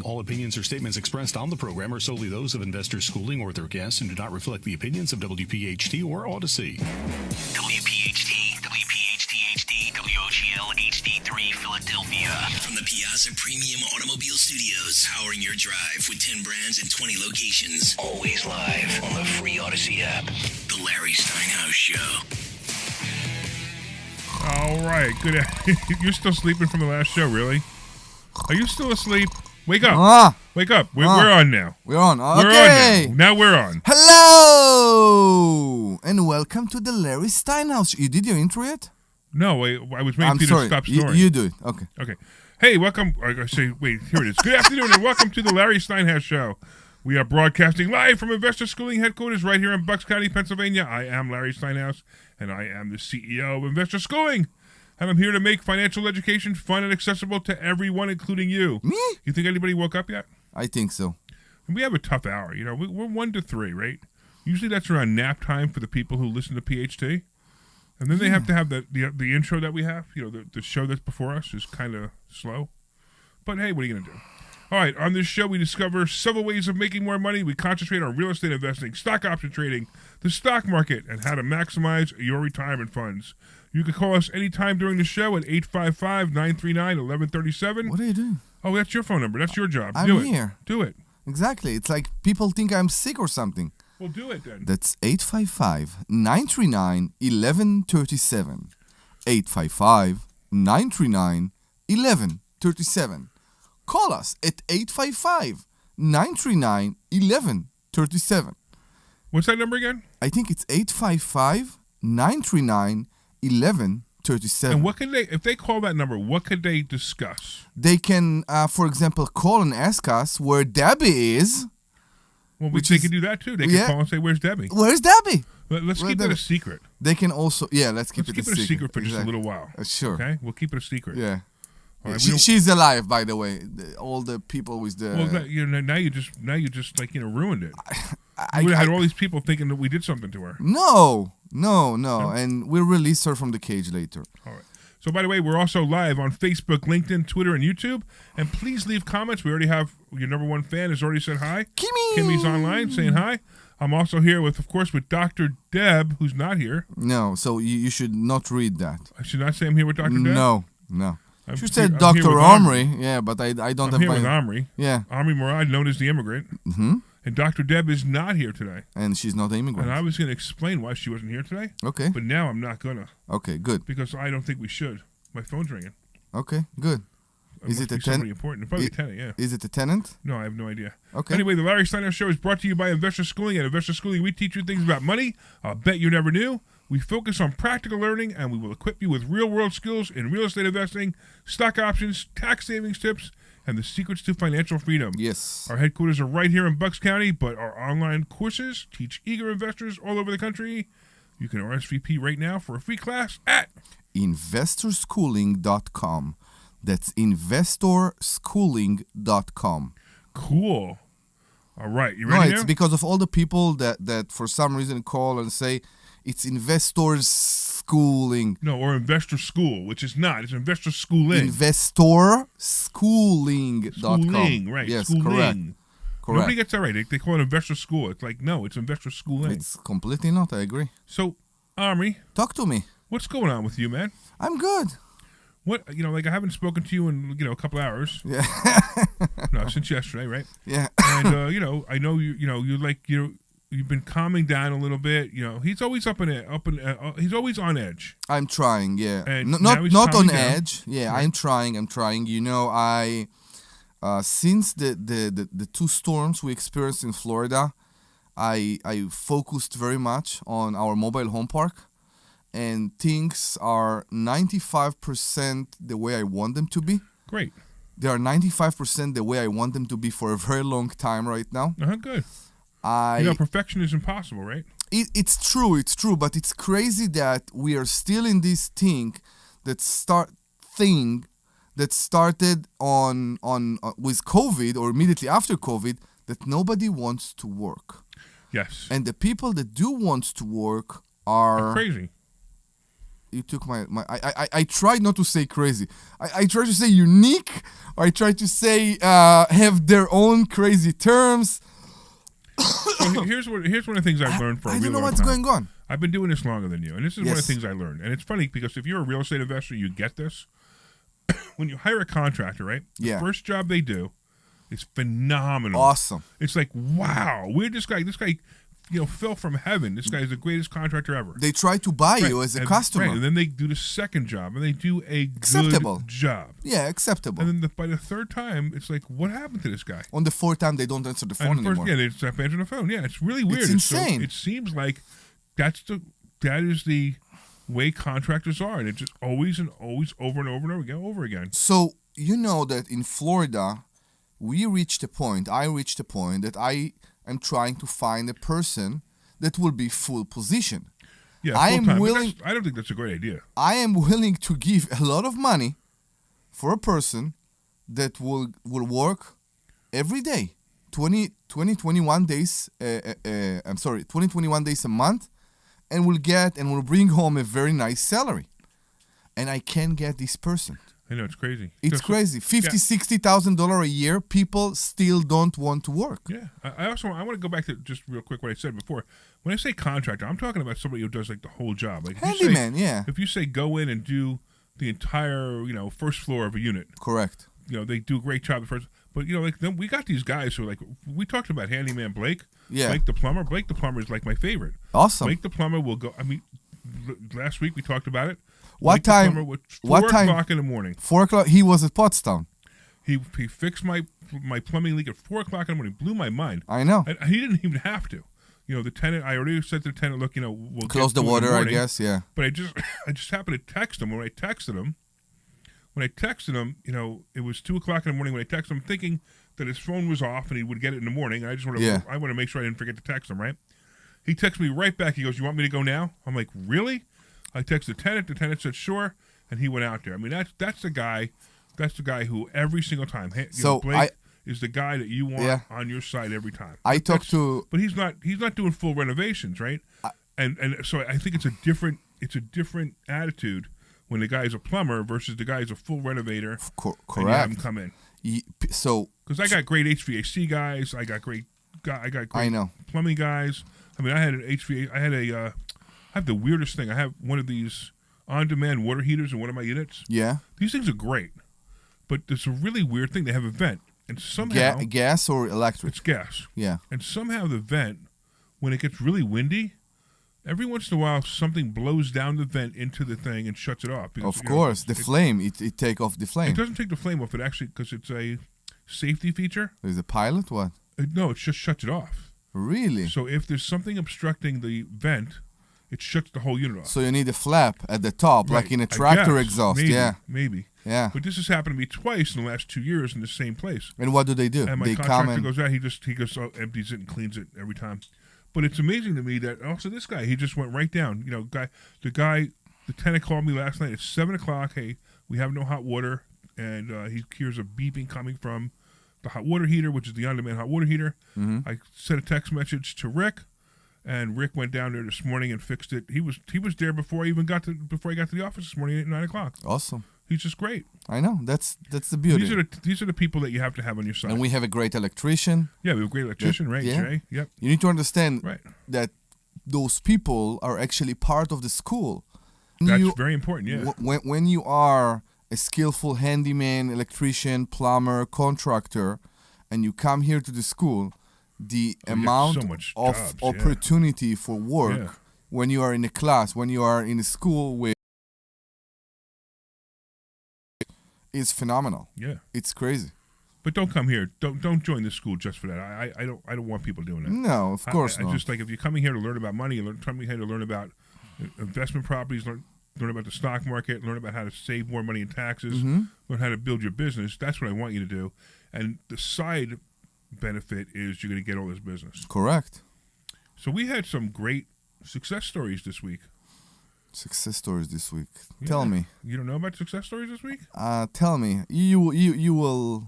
All opinions or statements expressed on the program are solely those of Investors Schooling or their guests and do not reflect the opinions of WPHT or Odyssey. WPHT, WPHT-HD, WOGL HD3 Philadelphia. From the Piazza Premium Automobile Studios, powering your drive with 10 brands and 20 locations. Always live on the free Odyssey app. The Larry Steinhouse Show. All right, good. You're still sleeping from the last show, really? Are you still asleep? Wake up. Wake up. We're on now. We're on. Okay. We're on now. We're on. Hello! And welcome to the Larry Steinhouse. You did your intro yet? No, I was waiting for you to stop snoring. You do it. Okay. Okay. Hey, welcome. I say, wait, here it is. Good afternoon and welcome to the Larry Steinhouse Show. We are broadcasting live from Investor Schooling headquarters right here in Bucks County, Pennsylvania. I am Larry Steinhouse, and I am the CEO of Investor Schooling. And I'm here to make financial education fun and accessible to everyone, including you. Me? You think anybody woke up yet? I think so. And we have a tough hour. You know, we're 1 to 3, right? Usually that's around nap time for the people who listen to PHT. And then they have to have the intro that we have. You know, the show that's before us is kind of slow. But hey, what are you going to do? All right, on this show, we discover several ways of making more money. We concentrate on real estate investing, stock option trading, the stock market, and how to maximize your retirement funds. You can call us anytime during the show at 855-939-1137. What are you doing? Oh, that's your phone number. That's your job. I'm here. Do it. Exactly. It's like people think I'm sick or something. Well, do it then. That's 855-939-1137. 855-939-1137. Call us at 855-939-1137. What's that number again? I think it's 855-939-1137. And what can they, if they call that number, what could they discuss? They can, for example, call and ask us where Debbie is. Well, they can do that too. They can call and say, "Where's Debbie?" Where's Debbie? Let's keep that a secret. They can also, let's keep it a secret. For just a little while. Sure. Okay, we'll keep it a secret. Yeah. Right, she's alive, by the way. All the people with the. Well, now you just ruined it. You would have had all these people thinking that we did something to her. No, and we'll release her from the cage later. All right. So, by the way, we're also live on Facebook, LinkedIn, Twitter, and YouTube. And please leave comments. We already have your number one fan has already said hi. Kimmy's online saying hi. I'm also here with Dr. Deb, who's not here. No, so you should not read that. I should not say I'm here with Dr. Deb? No. You said Dr. Omri. Yeah, but I don't have here with Omri. Yeah. Omri Morad, known as the immigrant. Mm-hmm. And Dr. Deb is not here today. And she's not an immigrant. And I was going to explain why she wasn't here today. Okay. But now I'm not going to. Okay, good. Because I don't think we should. My phone's ringing. Okay, good. Is it a tenant? Important. Probably a tenant, yeah. Is it a tenant? No, I have no idea. Okay. Anyway, the Larry Steinhouse Show is brought to you by Investor Schooling. At Investor Schooling, we teach you things about money I'll bet you never knew. We focus on practical learning, and we will equip you with real-world skills in real estate investing, stock options, tax savings tips, and the secrets to financial freedom. Yes. Our headquarters are right here in Bucks County, but our online courses teach eager investors all over the country. You can RSVP right now for a free class at investorschooling.com. That's investorschooling.com. Cool. All right. You ready now? It's because of all the people that for some reason call and say it's investors schooling. No, or investor school, which is not. It's investor schooling. Investorschooling.com. Schooling, right. Yes, schooling. Correct. Nobody gets that right. They call it investor school. It's like, no, it's investor schooling. It's completely not. I agree. So, Omri. Talk to me. What's going on with you, man? I'm good. What, I haven't spoken to you in, a couple hours. Yeah. No, since yesterday, right? Yeah. And, I know you've been calming down a little bit. He's always he's always on edge. I'm trying, yeah. And not on down. edge. Yeah, right. I'm trying. I since the two storms we experienced in Florida, I focused very much on our mobile home park. And things are 95% the way I want them to be. Great. They are 95% the way I want them to be for a very long time right now. Good. Perfection is impossible, right? It's true, but it's crazy that we are still in this thing that started on with COVID or immediately after COVID that nobody wants to work. Yes. And the people that do want to work are crazy. you took my I tried not to say crazy. I tried to say unique, or I tried to say have their own crazy terms. So here's one of the things I've learned for a I really don't know long what's time. going on. I've been doing this longer than you, and this is one of Yes. the things I learned. And it's funny because if you're a real estate investor, you get this. When you hire a contractor, right? Yeah. The first job they do is phenomenal. Awesome. It's like, wow, this guy, fell from heaven. This guy is the greatest contractor ever. They try to buy you Right. as a And- customer. Right. And then they do the second job, and they do a Acceptable. good job. Yeah, acceptable. And then by the third time, it's like, what happened to this guy? On the fourth time, they don't answer the phone And the first, anymore. yeah, they stop answering the phone. Yeah, it's really weird. It's insane. So, it seems like that is the way contractors are, and it's just always and always over and over and over again. So you know that in Florida, I reached a point that I am trying to find a person that will be full position. Yeah, I am full-time, but willing- I don't think that's a great idea. I am willing to give a lot of money for a person that will work every day, 21 days. 21 days a month, and will bring home a very nice salary. And I can't get this person. I know, it's crazy. It's So- crazy. $50,000-$60,000 a year. People still don't want to work. Yeah, I want to go back to just real quick what I said before. When I say contractor, I'm talking about somebody who does like the whole job. Like if you say- Handyman, yeah, If you say go in and do the entire, first floor of a unit, correct. they do a great job at first. But then we got these guys who are like, we talked about handyman Blake. Yeah. Blake the plumber. Blake the plumber is like my favorite. Awesome. Blake the plumber will go. I mean, last week we talked about it. What Blake the time- plumber was what 4 time- o'clock in the morning. 4 o'clock. He was at Pottstown. He fixed my plumbing leak at 4 o'clock in the morning. Blew my mind. I know. And he didn't even have to. The tenant. I already said to the tenant, look, we'll Close get the to it in water, I morning. guess. Yeah. But I just happened to text him. When I texted him, it was 2 o'clock in the morning when I texted him, thinking that his phone was off and he would get it in the morning. I just want to, Yeah. I want to make sure I didn't forget to text him. Right? He texted me right back. He goes, "You want me to go now?" I'm like, "Really?" I texted the tenant. The tenant said, "Sure," and he went out there. I mean, that's the guy. That's the guy who every single time. So Blake is the guy that you want Yeah. on your side every time. I talked to. But he's not doing full renovations, right? And so I think it's a different attitude when the guy is a plumber versus the guy is a full renovator. And you have him Correct. come in So because I got great HVAC guys. I got great I know. plumbing guys. I mean, I had an HVAC. I have the weirdest thing. I have one of these on-demand water heaters in one of my units. Yeah. These things are great, but there's a really weird thing. They have a vent, and somehow Gas or electric? it's gas. Yeah. And somehow the vent, when it gets really windy, every once in a while something blows down the vent into the thing and shuts it off. Because, Of course, the flame. It take off the flame. It doesn't take the flame off. It actually, because it's a safety feature. There's a pilot. What? No, it just shuts it off. Really? So if there's something obstructing the vent, it shuts the whole unit off. So you need a flap at the top, Right, like in a I tractor guess. exhaust. Maybe, Yeah. maybe. Yeah. But this has happened to me twice in the last 2 years in the same place. And what do? And my They come contractor and goes out. He goes empties it and cleans it every time. But it's amazing to me that also this guy, he just went right down. The tenant called me last night at 7 o'clock. Hey, we have no hot water, and he hears a beeping coming from the hot water heater, which is the on-demand hot water heater. Mhm. I sent a text message to Rick, and Rick went down there this morning and fixed it. He was there before I got to the office this morning at 9 o'clock. Awesome. He's just great. I know. That's the beauty. These are the people that you have to have on your side. And we have a great electrician. Yeah, we have a great electrician, right? Yeah. Jay? Yep. You need to understand Right. that those people are actually part of the school. That's very important, yeah. When you are a skillful handyman, electrician, plumber, contractor, and you come here to the school, the get amount so much of jobs, yeah. opportunity for work Yeah. when you are in a class, when you are in a school with is phenomenal. Yeah. It's crazy. But don't come here. Don't join this school just for that. I don't want people doing that. No, of course I not. just like if you're coming here to learn about money, coming here to learn about investment properties, learn about the stock market, learn about how to save more money in taxes, Mhm. learn how to build your business. That's what I want you to do. And the side benefit is you're going to get all this business. Correct. So we had some great success stories this week. Success stories this week. Yeah. Tell me. You don't know about success stories this week? Tell me. You will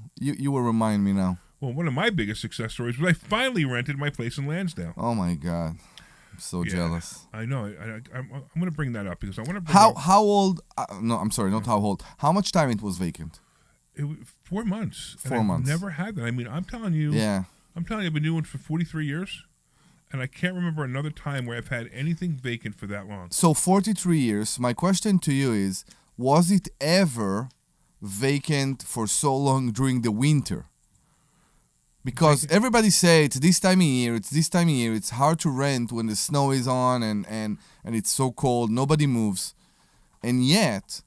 remind me now. Well, one of my biggest success stories was I finally rented my place in Lansdale. Oh my God. I'm so Yeah. jealous. I know. I'm going to bring that up because I want to bring How old? No, I'm sorry, not how old. How much time it was vacant? 4 months. And 4 I've months. never had that. I mean, I'm telling you, Yeah. I've been doing it for 43 years, and I can't remember another time where I've had anything vacant for that long. So 43 years. My question to you is: was it ever vacant for so long during the winter? Because everybody say it's this time of year, it's hard to rent when the snow is on and it's so cold, nobody moves. And yet,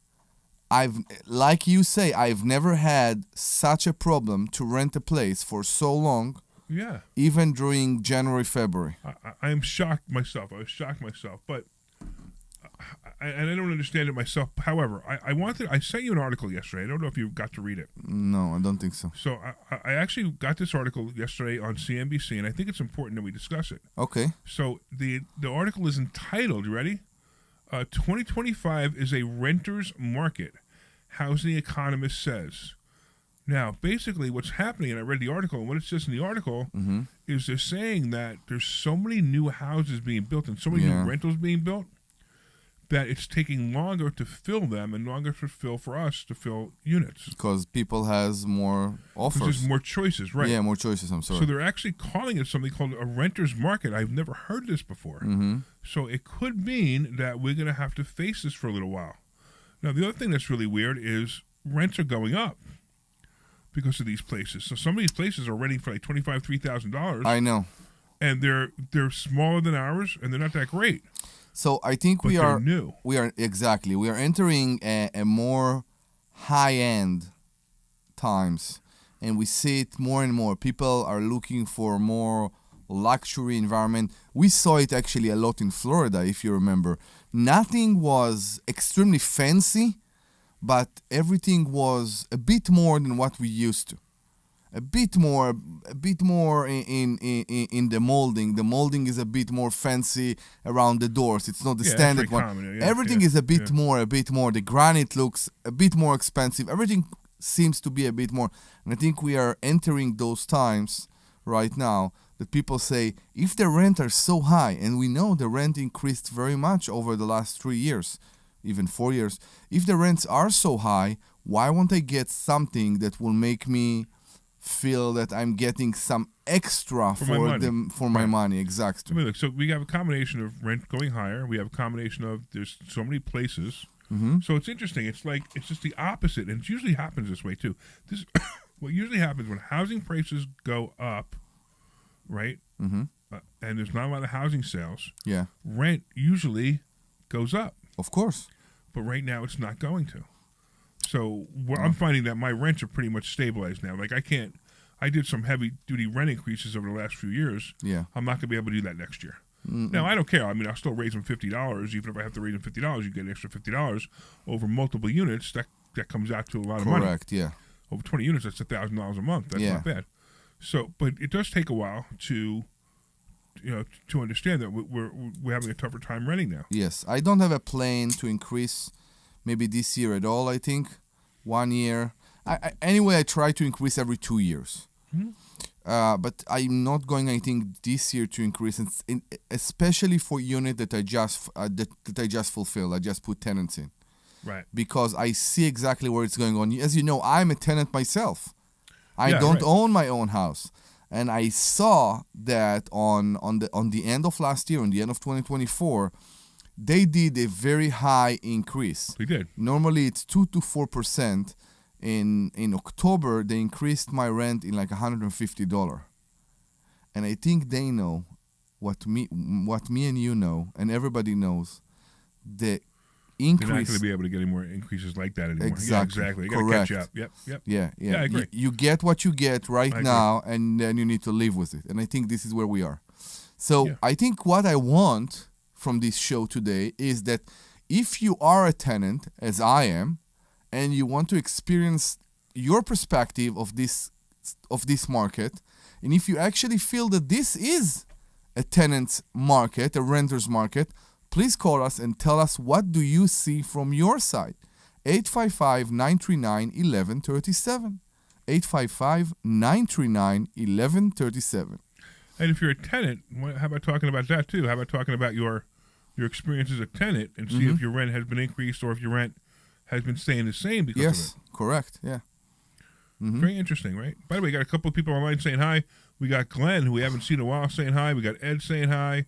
like you say, I've never had such a problem to rent a place for so long, Yeah. even during January, February. I am shocked myself. I was shocked myself, but and I don't understand it myself. However, I sent you an article yesterday. I don't know if you got to read it. No, I don't think so. So I actually got this article yesterday on CNBC, and I think it's important that we discuss it. Okay. So the article is entitled, you ready? 2025 is a renter's market, housing economist says. Now, basically what's happening, and I read the article, and what it says in the article is they're saying that there's so many new houses being built and so many new rentals being built that it's taking longer to fill them and longer to fill for us to fill units. Because people has more offers. Because there's more choices, right? Yeah, more choices, I'm sorry. So they're actually calling it something called a renter's market. I've never heard this before. So it could mean that we're going to have to face this for a little while. Now, the other thing that's really weird is rents are going up because of these places. So some of these places are renting for like $2,500, $3,000. I know. And they're smaller than ours, and they're not that great. So I think But they're new. We are entering a more high-end times, and we see it more and more. People are looking for more luxury environment. We saw it actually a lot in Florida, if you remember. Nothing was extremely fancy, but everything was a bit more than what we used to. A bit more in the molding. The molding is a bit more fancy around the doors. It's not the standard one. Common, Everything is a bit more. The granite looks a bit more expensive. Everything seems to be a bit more. And I think we are entering those times right now that people say, if the rent are so high, and we know the rent increased very much over the last 3 years, even 4 years, if the rents are so high, why won't I get something that will make me feel that I'm getting some extra for my money? Exactly. I mean, look, so we have a combination of rent going higher. We have a combination of there's so many places. So it's interesting. It's just the opposite, and it usually happens this way too. This what usually happens when housing prices go up, right? And there's not a lot of housing sales. Yeah. Rent usually goes up. Of course. But right now it's not going to. So I'm finding that my rents are pretty much stabilized now. Like I did some heavy duty rent increases over the last few years. Yeah. I'm not going to be able to do that next year. Now, I don't care. I mean, I'll still raise them $50. Even if I have to raise them $50, you get an extra $50 over multiple units. That comes out to a lot of money. Correct, yeah. Over 20 units, that's $1,000 a month. That's not bad. So, but it does take a while to understand that we're having a tougher time renting now. Yes. I don't have a plan to increase maybe this year at all, I think. 1 year. Anyway, I try to increase every 2 years. But I'm not going, I think, this year to increase, especially for unit that I just fulfill. I just put tenants in. Right. Because I see exactly where it's going on. As you know, I'm a tenant myself. I don't own my own house. And I saw that on the end of last year, on the end of 2024, they did a very high increase. They did. Normally it's 2 to 4%. In October, they increased my rent in like $150. And I think they know what me and you know, and everybody knows, the increase. You're not going to be able to get any more increases like that anymore. Exactly. Yeah, exactly. You got to catch up. Yep. Yeah. I agree. You get what you get right now, and then you need to live with it. And I think this is where we are. So I think what I want from this show today is that if you are a tenant, as I am, and you want to experience your perspective of this market, and if you actually feel that this is a tenant's market, a renter's market, please call us and tell us what do you see from your side. 855-939-1137. 855-939-1137. And if you're a tenant, how about talking about that too? How about talking about your experience as a tenant and see if your rent has been increased or if your rent has been staying the same because of it? Yes, correct. Yeah. Very interesting, right? By the way, we got a couple of people online saying hi. We got Glenn, who we haven't seen in a while, saying hi. We got Ed saying hi.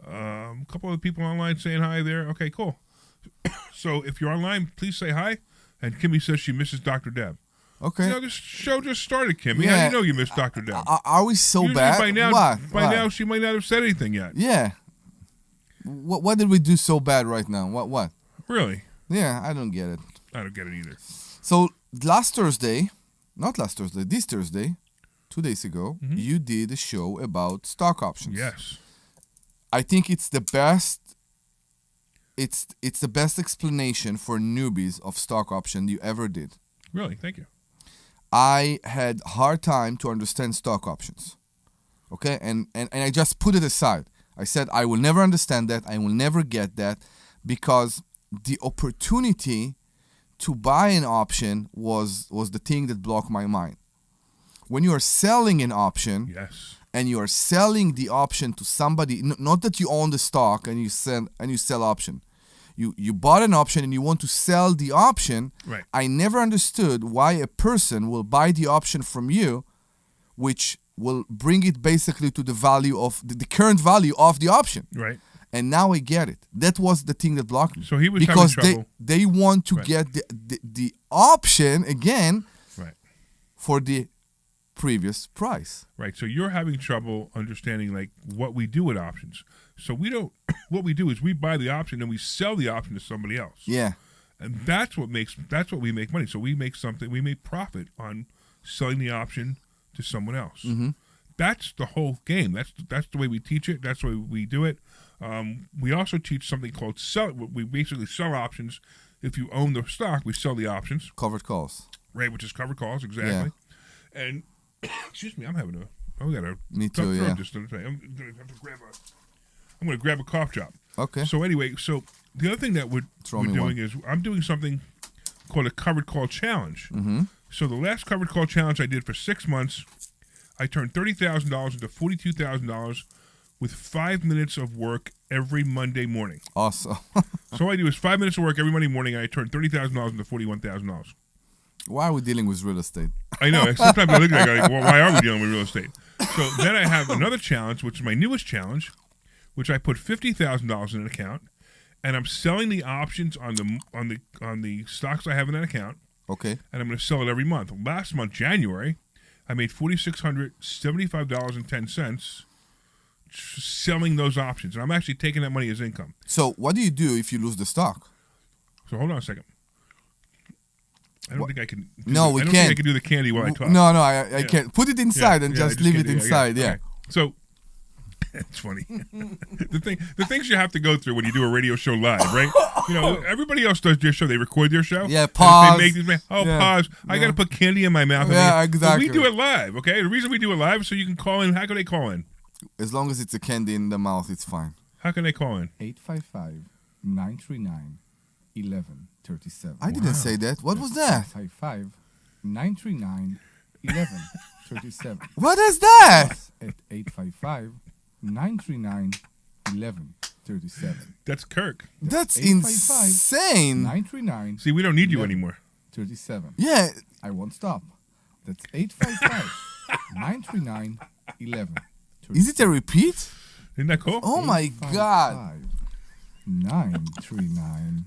A couple of people online saying hi there. Okay, cool. So if you're online, please say hi. And Kimmy says she misses Dr. Deb. Okay. This show just started, Kimmy. Yeah. How do you know you miss Dr. Deb? Are we so Usually bad? By now, What? now, she might not have said anything yet. Yeah. What did we do so bad right now? What? Really? Yeah, I don't get it. I don't get it either. So this Thursday, 2 days ago, you did a show about stock options. Yes. I think it's the best. It's the best explanation for newbies of stock option you ever did. Really? Thank you. I had hard time to understand stock options. Okay, and I just put it aside. I said I will never understand that. I will never get that because the opportunity to buy an option was the thing that blocked my mind. When you are selling an option, Yes. and you are selling the option to somebody, not that you own the stock and you sell option. You bought an option and you want to sell the option. Right. I never understood why a person will buy the option from you, which will bring it basically to the value of the current value of the option. Right. And now I get it. That was the thing that blocked me. So he was because having trouble. they want to Right. get the option again Right. for the previous price. Right. So you're having trouble understanding like what we do with options. So we don't. What we do is we buy the option and we sell the option to somebody else. Yeah. And that's what we make money. So we make profit on selling the option to someone else. Mm-hmm. That's the whole game. That's the way we teach it. That's the way we do it. We also teach something called sell. We basically sell options. If you own the stock, we sell the options. Covered calls. Right, which is covered calls, exactly. Yeah. And excuse me, I got a Me tough too, throat yeah. just today. I'm gonna grab a cough drop. Okay. So anyway, the other thing that we're doing is I'm doing something called a covered call challenge. Mm-hmm. So the last covered call challenge I did for 6 months, I turned $30,000 into $42,000 with 5 minutes of work every Monday morning. Awesome. So all I do is 5 minutes of work every Monday morning, and I turn $30,000 into $41,000. Why are we dealing with real estate? I know. Sometimes I look at it like, well, why are we dealing with real estate? So then I have another challenge, which is my newest challenge, which I put $50,000 in an account, and I'm selling the options on the stocks I have in that account. Okay. And I'm going to sell it every month. Last month, January, I made $4,675.10 selling those options, and I'm actually taking that money as income. So what do you do if you lose the stock? So hold on a second. I don't think I can. We can't. Think I can do the candy while I talk. No, I can't. Put it inside and just leave it inside. Yeah. Okay. So it's funny. the things you have to go through when you do a radio show live, right? You know, everybody else does their show. They record their show. Yeah. Pause. They make these. Pause. I got to put candy in my mouth. Yeah, exactly. But we do it live. Okay. The reason we do it live is so you can call in. How can they call in? As long as it's a candy in the mouth, it's fine. How can they call in? 855-939-1137. I didn't say that. What was that? 855-939-1137. What is that? At 855-939-1137. That's Kirk. That's 855 insane. 939-1137. See, we don't need you anymore. Yeah. I won't stop. That's 855-939-1137. Is it a repeat? Isn't that cool? Oh my God. 939-1137.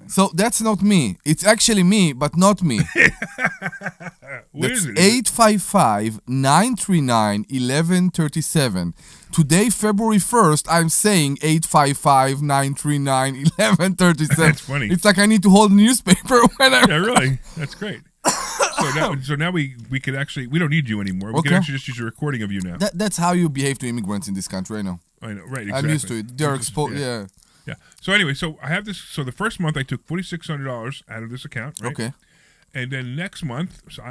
So that's not me. It's actually me, but not me. What That's is it? 855-939-1137. Today, February 1st, I'm saying 855-939-1137. That's funny. It's like I need to hold a newspaper whenever. Yeah, really. That's great. So now we could actually, we don't need you anymore. We can Okay. actually just use a recording of you now. That's how you behave to immigrants in this country, I know. I know, right? Exactly. I'm used to it. They're exposed. Yeah. Yeah. So anyway, so I have this. So the first month I took $4,600 out of this account, right? Okay. And then next month, so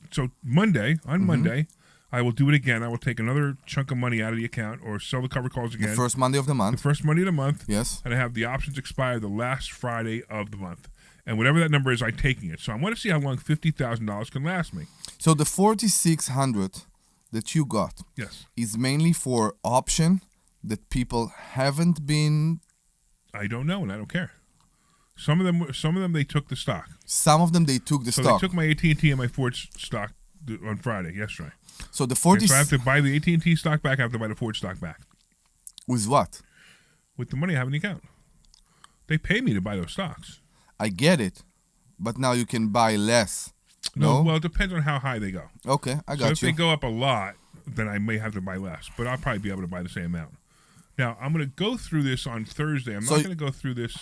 so Monday Mm-hmm. Monday, I will do it again. I will take another chunk of money out of the account or sell the cover calls again. The first Monday of the The month. first Monday of the month. Yes. And I have the options expire the last Friday of the month. And whatever that number is, I'm taking it. So I want to see how long $50,000 can last me. So the 4,600 that you got Yes. is mainly for option that people haven't been. I don't know, and I don't care. Some of them, they took the stock. Some of them they took the So stock. they took my AT&T and my Ford stock on Friday, yesterday. So the And 40 so I have to buy the AT&T stock back. I have to buy the Ford stock back with what? with the money I have in the account. They pay me to buy those stocks. I get it, but now you can buy less. No. Well, it depends on how high they go. Okay, I So got if you. they go up a lot, then I may have to buy less, but I'll probably be able to buy the same amount. Now, I'm going to go through this on Thursday. I'm So- not going to go through this.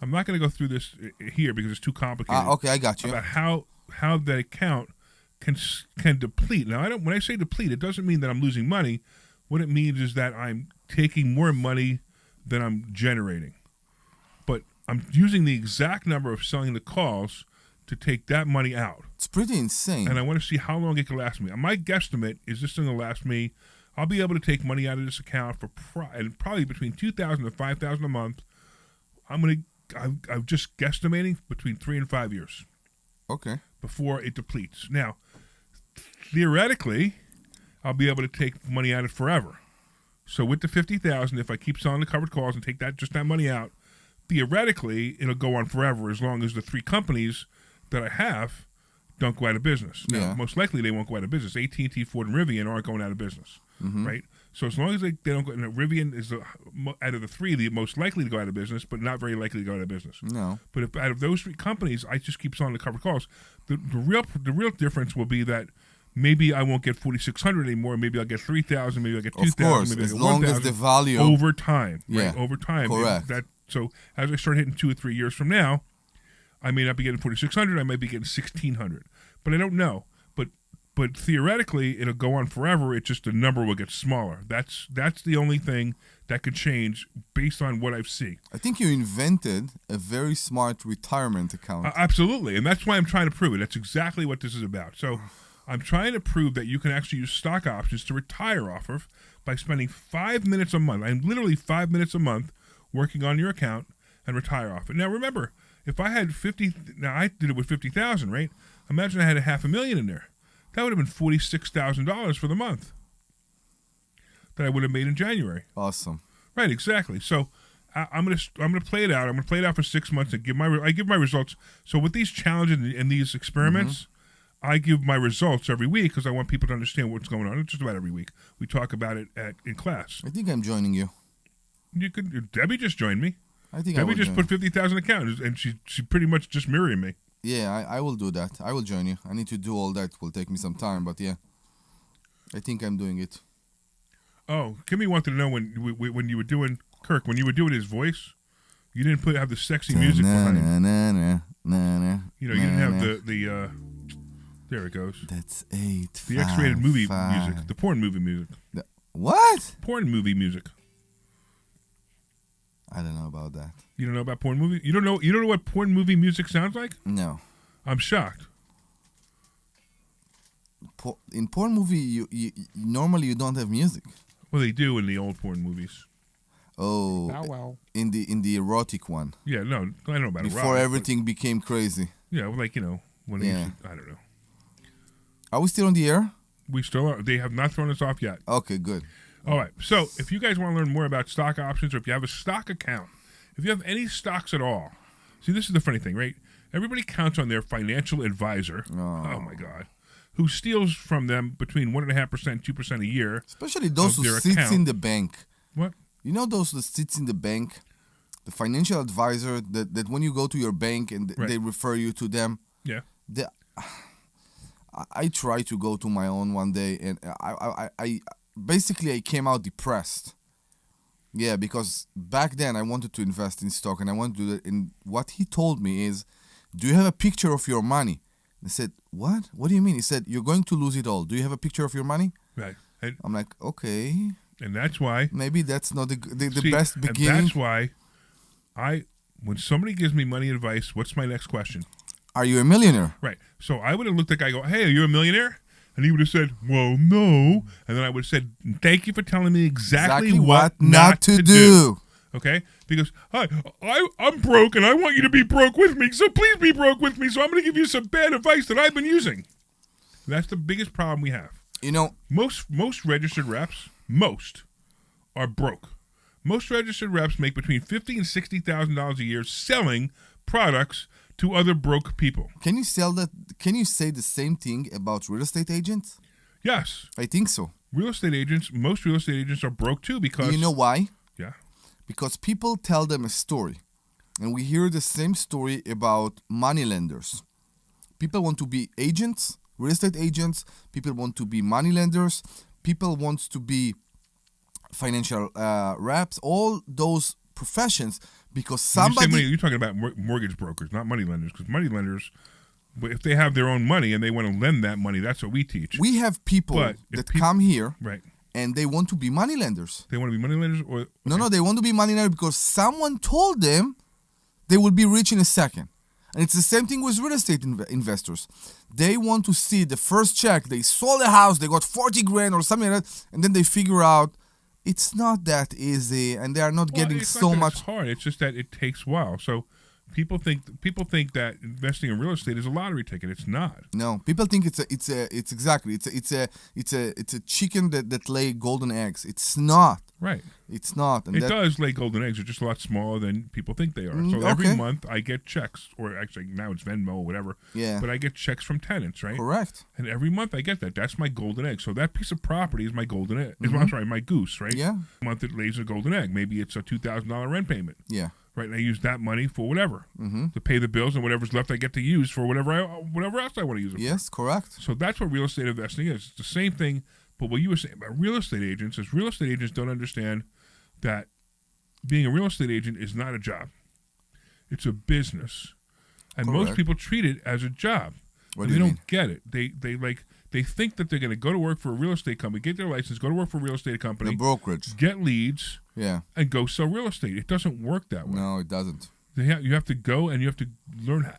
I'm not going to go through this here because it's too complicated. Okay, I got you. About how that account can deplete. Now, I don't. When I say deplete, it doesn't mean that I'm losing money. What it means is that I'm taking more money than I'm generating. But I'm using the exact number of selling the calls to take that money out. It's pretty insane. And I want to see how long it can last me. My guesstimate is this thing will last me. I'll be able to take money out of this account for probably between $2,000 and $5,000 a month. I'm just guesstimating between 3 and 5 years Okay. before it depletes. Now, theoretically, I'll be able to take money out of it forever. So with the $50,000, if I keep selling the covered calls and take that money out, theoretically it'll go on forever as long as the 3 companies that I have don't go out of business. Now, Yeah. most likely they won't go out of business. AT&T, Ford, and Rivian aren't going out of business, right? So as long as they don't go, Rivian is out of the 3 the most likely to go out of business, but not very likely to go out of business. No. But if out of those 3 companies, I just keep selling the covered calls, the real difference will be that maybe I won't get 4,600 anymore. Maybe I'll get 3,000. Maybe I'll get 2,000. Of course, maybe I'll as get long 1,000 as the value. over time. Yeah, Right? Over time. correct. So as I start hitting 2 or 3 years from now, I may not be getting 4,600. I might be getting 1,600. But I don't know. But theoretically, it'll go on forever. It's just the number will get smaller. That's the only thing that could change based on what I see. I think you invented a very smart retirement account. Absolutely, and that's why I'm trying to prove it. That's exactly what this is about. So I'm trying to prove that you can actually use stock options to retire off of by spending 5 minutes a month. I'm literally 5 minutes a month working on your account and retire off it. Now remember, if I had 50, now I did it with 50,000, right? Imagine I had $500,000 in there. That would have been $46,000 for the month that I would have made in January. Awesome. Right, exactly. So I'm gonna play it out. I'm gonna play it out for 6 months and give my results. So with these challenges and these experiments, I give my results every week because I want people to understand what's going on. It's just about every week. We talk about it in class. I think I'm joining you. You could. Debbie just joined me. I think I Debbie will just join. put 50,000 account, and she pretty much just mirroring me. Yeah, I will do that. I will join you. I need to do all that. It will take me some time, but yeah. I think I'm doing it. Oh, Kimmy wanted to know when you were doing Kirk, when you were doing his voice, you didn't have the sexy music behind it. You know, you didn't have the there it goes. That's 8. The X-rated movie music, the porn movie music. What? Porn movie music. I don't know about that. You don't know about porn movie? You don't know what porn movie music sounds like? No. I'm shocked. In porn movie, you normally you don't have music. Well, they do in the old porn movies. Oh, wow. in the erotic one. Yeah, no, I don't know about Before erotic, everything became crazy. but, yeah, like when Yeah. I don't know. Are we still on the air? We still are. They have not thrown us off yet. Okay, good. All right. So if you guys want to learn more about stock options, or if you have a stock account, if you have any stocks at all, see, this is the funny thing, right? Everybody counts on their financial advisor. Oh my God. Who steals from them between 1.5%, 2% a year. Especially those who their sits account. in the bank. What? You know those that sits in the bank? The financial advisor that when you go to your bank and Right. they refer you to them. Yeah. I tried to go to my own one day and I basically I came out depressed. Yeah, because back then I wanted to invest in stock and I wanted to do that. And what he told me is, do you have a picture of your money? I said, what? What do you mean? He said, you're going to lose it all. Do you have a picture of your money? Right. And I'm like, okay, that's why. maybe that's not the See, best beginning. And that's why when somebody gives me money advice, what's my next question? Are you a millionaire? Right. So I would have looked at the guy and go, hey, are you a millionaire? And he would have said, well, no. And then I would have said, thank you for telling me exactly what not to do. Okay? Because I'm broke and I want you to be broke with me. So please be broke with me. So I'm going to give you some bad advice that I've been using. That's the biggest problem we have. You know, Most registered reps, are broke. Most registered reps make between $50,000 and $60,000 a year selling products to other broke people. can you say the same thing about real estate agents? Yes, I think so. most real estate agents are broke too because You know why? yeah, Because people tell them a story. And we hear the same story about money lenders. People want to be agents, real estate agents. People want to be money lenders. People want to be financial reps. All those professions because When you say money, somebody... you're talking about mortgage brokers, not money lenders, because money lenders, if they have their own money and they want to lend that money, that's what we teach. We have people But if that peop- come here Right. and they want to be money lenders. They want to be money lenders or No, they want to be money lenders because someone told them they will be rich in a second. And it's the same thing with real estate investors. They want to see the first check. They sold a house, they got 40 grand or something like that, and then they figure out it's not that easy, and they are not getting it's not so that much. It's hard. It's just that it takes a while. So people think that investing in real estate is a lottery ticket. It's not. No, people think it's a chicken that lay golden eggs. It's not. Right. It's not. And It does lay golden eggs. They're just a lot smaller than people think they are. So every okay. month I get checks, or actually now it's Venmo or whatever. Yeah. But I get checks from tenants, right? Correct. And every month I get that. That's my golden egg. So that piece of property is my golden egg. I'm sorry, my goose, right? Yeah. Month it lays a golden egg. Maybe it's a $2,000 rent payment. Yeah. Right, and I use that money for whatever to pay the bills, and whatever's left I get to use for whatever else I want to use it Yes, correct. for. So that's what real estate investing is. It's the same thing, but what you were saying about real estate agents is real estate agents don't understand that being a real estate agent is not a job. It's a business. And most Correct. people treat it as a job. What And do they you don't mean? get it. They think that they're going to go to work for a real estate company, get their license, go to work for a real estate company, The brokerage. get leads, Yeah. and go sell real estate. It doesn't work that way. No, it doesn't. You have to go and you have to learn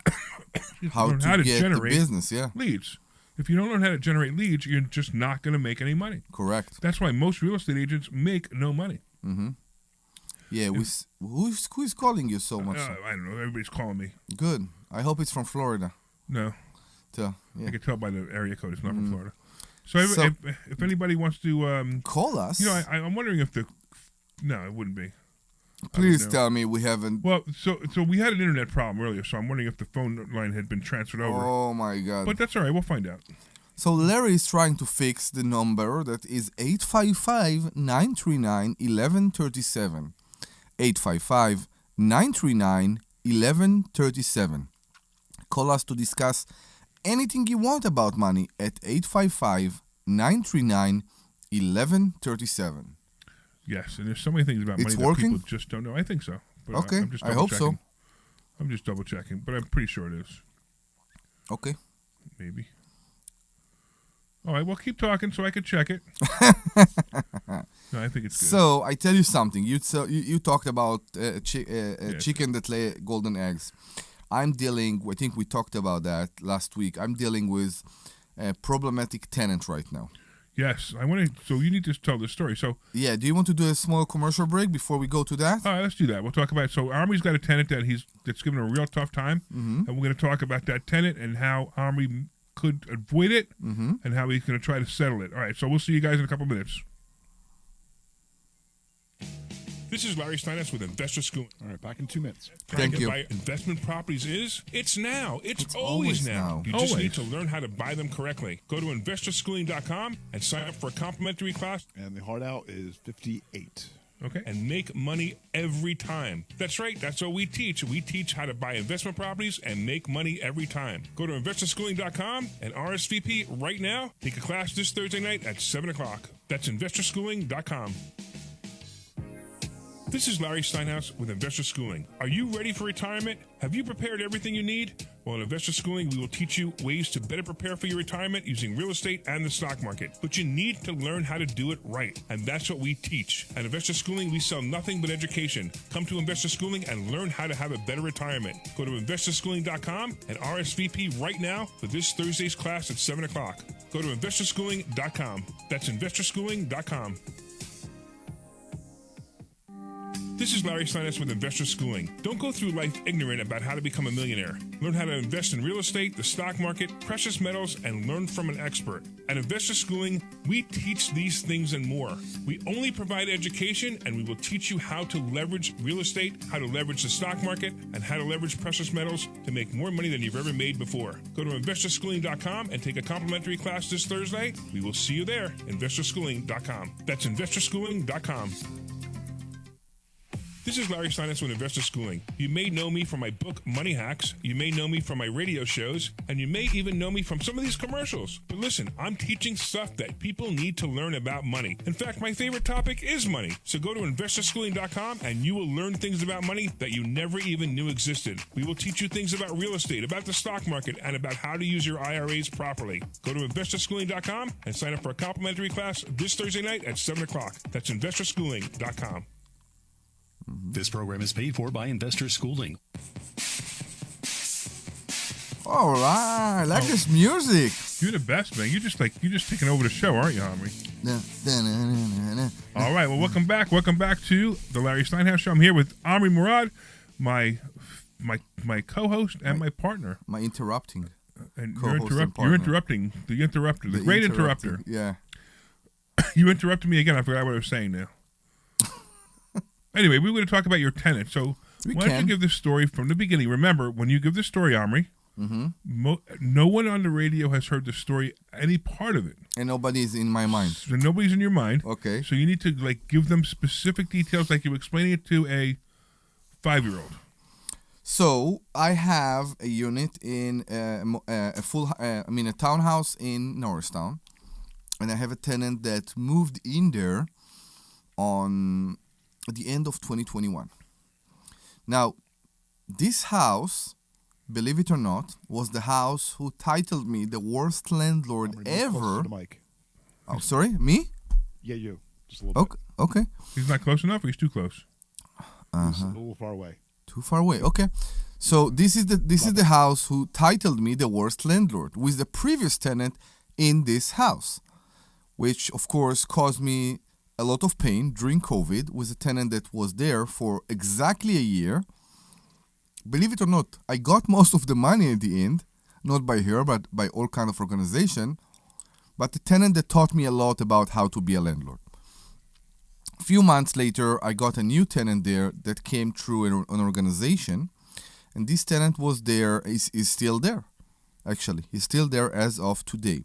How learn to get the generate business, yeah. leads. If you don't learn how to generate leads, you're just not going to make any money. Correct. That's why most real estate agents make no money. Yeah, who's calling you so much? I don't know. Everybody's calling me. Good. I hope it's from Florida. No, Yeah. I can tell by the area code. It's not from Florida. So- If anybody wants to, Call us. I'm wondering if no, it wouldn't be. Please know. tell me we haven't. Well, so we had an internet problem earlier, so I'm wondering if the phone line had been transferred over. Oh my God. But that's all right. We'll find out. So Larry is trying to fix the number that is 855-939-1137. 855-939-1137. Call us to discuss anything you want about money at 855-939-1137. Yes, and there's so many things about It's money working? that people just don't know. I think so. But Okay, I'm just I hope so. double-checking. I'm just double checking, but I'm pretty sure it is. Okay. Maybe. All right, well, keep talking so I can check it. No, I think it's good. So I tell you something. You talked about chicken that lay golden eggs. I think we talked about that last week. I'm dealing with a problematic tenant right now. Yes, I want to. So you need to tell this story. So, Yeah, do you want to do a small commercial break before we go to that? all right, let's do that. We'll talk about it. So, Omri's got a tenant that's given him a real tough time, and we're going to talk about that tenant and how Omri could avoid it, and how he's going to try to settle it. All right, so we'll see you guys in a couple minutes. This is Larry Steinhouse with Investor School. All right, back in 2 minutes. Thank to you. buy investment properties is? It's now. It's always always now. now. You just Always. need to learn how to buy them correctly. Go to investorschooling.com and sign up for a complimentary class. And the hard out is 58. Okay. And make money every time. That's right. That's what we teach. We teach how to buy investment properties and make money every time. Go to investorschooling.com and RSVP right now. Take a class this Thursday night at 7 o'clock. That's investorschooling.com. This is Larry Steinhouse with Investor Schooling. Are you ready for retirement? Have you prepared everything you need? Well, in Investor Schooling, we will teach you ways to better prepare for your retirement using real estate and the stock market. But you need to learn how to do it right. And that's what we teach. At Investor Schooling, we sell nothing but education. Come to Investor Schooling and learn how to have a better retirement. Go to investorschooling.com and RSVP right now for this Thursday's class at 7 o'clock. Go to investorschooling.com. That's investorschooling.com. This is Larry Steinhouse with Investor Schooling. Don't go through life ignorant about how to become a millionaire. Learn how to invest in real estate, the stock market, precious metals, and learn from an expert. At Investor Schooling, we teach these things and more. We only provide education, and we will teach you how to leverage real estate, how to leverage the stock market, and how to leverage precious metals to make more money than you've ever made before. Go to investorschooling.com and take a complimentary class this Thursday. We will see you there. Investorschooling.com. That's investorschooling.com. This is Larry Steinhouse with Investor Schooling. You may know me from my book, Money Hacks. You may know me from my radio shows. And you may even know me from some of these commercials. But listen, I'm teaching stuff that people need to learn about money. In fact, my favorite topic is money. So go to investorschooling.com and you will learn things about money that you never even knew existed. We will teach you things about real estate, about the stock market, and about how to use your IRAs properly. Go to investorschooling.com and sign up for a complimentary class this Thursday night at 7 o'clock. That's investorschooling.com. This program is paid for by Investor Schooling. All right, I like this music. You're the best, man. You're just taking over the show, aren't you, Omri? All right. Well, welcome back. Welcome back to the Larry Steinhouse Show. I'm here with Omri Morad, my co-host and my partner. My interrupting. And Co-host and you're partner. interrupting the interrupter, the great interrupter. Yeah. You interrupted me again. I forgot what I was saying now. Anyway, we were going to talk about your tenant. So why don't you give this story from the beginning? Remember, when you give the story, Omri, no one on the radio has heard the story, any part of it. And nobody's in my mind. So nobody's in your mind. Okay. So you need to give them specific details, like you were explaining it to a 5-year-old. So I have a unit in a townhouse in Norristown, and I have a tenant that moved in there at the end of 2021. Now, this house, believe it or not, was the house who titled me the worst landlord ever. Closer to the mic. Oh, sorry, me? Yeah, you. Just a little bit. Okay. He's not close enough, or he's too close? He's a little far away. Too far away. Okay. So this is the house who titled me the worst landlord, with the previous tenant in this house, which of course caused me a lot of pain during COVID, with a tenant that was there for exactly a year. Believe it or not, I got most of the money at the end, not by her, but by all kind of organization. But the tenant that taught me a lot about how to be a landlord. A few months later, I got a new tenant there that came through an organization, and this tenant was there, is still there. Actually, he's still there as of today.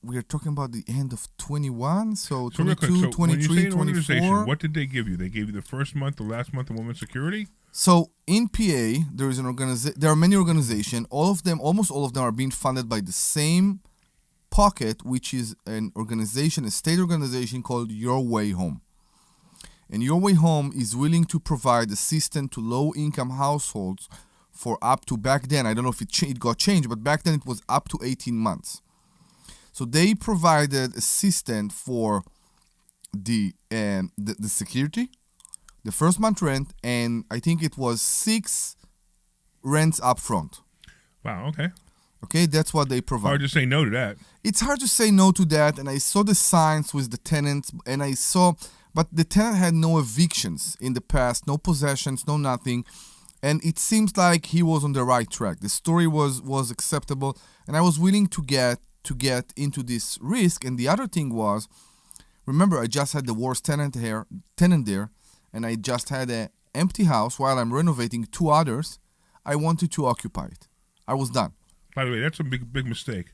We are talking about the end of 21, so 22, 23, 24. What did they give you? They gave you the first month, the last month of Women's Security? So in PA, there is there are many organizations. Almost all of them are being funded by the same pocket, which is an organization, a state organization called Your Way Home. And Your Way Home is willing to provide assistance to low-income households for up to, back then, I don't know if it got changed, but back then it was up to 18 months. So they provided assistance for the security, the first month rent, and I think it was 6 rents up front. Wow, okay. Okay, that's what they provide. Hard to say no to that. It's hard to say no to that, and I saw the signs with the tenants, but the tenant had no evictions in the past, no possessions, no nothing, and it seems like he was on the right track. The story was acceptable, and I was willing to get into this risk. And the other thing was, remember, I just had the worst tenant there, and I just had an empty house while I'm renovating 2 others. I wanted to occupy it. I was done. By the way, that's a big mistake.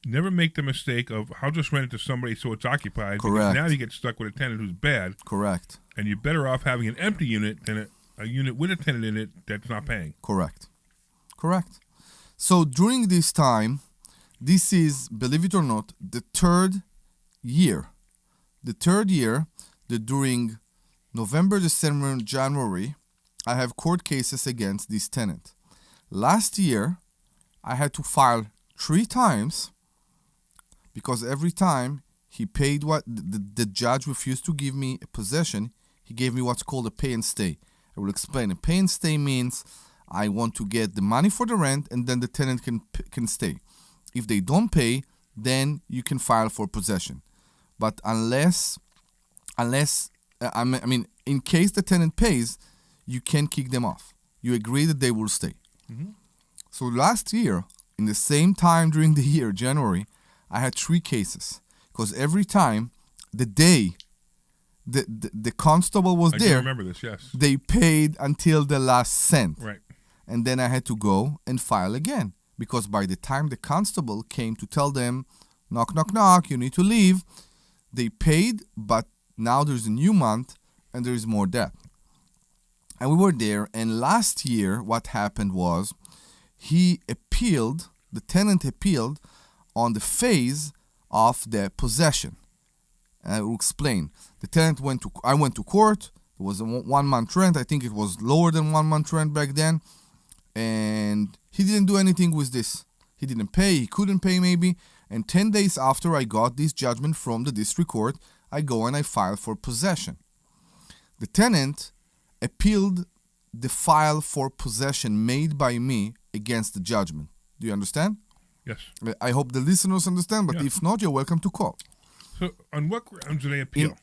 Never make the mistake of, I'll just rent it to somebody so it's occupied. Correct. Now you get stuck with a tenant who's bad. Correct. And you're better off having an empty unit than a unit with a tenant in it that's not paying. Correct. So during this time, this is, believe it or not, the third year that during November, December, and January, I have court cases against this tenant. Last year, I had to file 3 times because every time he paid what the judge refused to give me a possession. He gave me what's called a pay and stay. I will explain. A pay and stay means I want to get the money for the rent, and then the tenant can stay. If they don't pay, then you can file for possession. But unless unless I mean, in case the tenant pays, you can kick them off. You agree that they will stay. So last year, in the same time during the year, January, I had 3 cases because every time the day the constable was I do there, remember this, yes. they paid until the last cent. Right. And then I had to go and file again because by the time the constable came to tell them, knock, knock, knock, you need to leave, they paid, but now there's a new month and there is more debt. And we were there, and last year what happened was the tenant appealed on the phase of the possession. I will explain. I went to court. It was a 1 month rent. I think it was lower than 1 month rent back then. And he didn't do anything with this. He didn't pay. He couldn't pay maybe. And 10 days after I got this judgment from the district court, I go and I file for possession. The tenant appealed the file for possession made by me against the judgment. Do you understand? Yes. I hope the listeners understand, but Yeah. if not, you're welcome to call. So on what grounds do they appeal?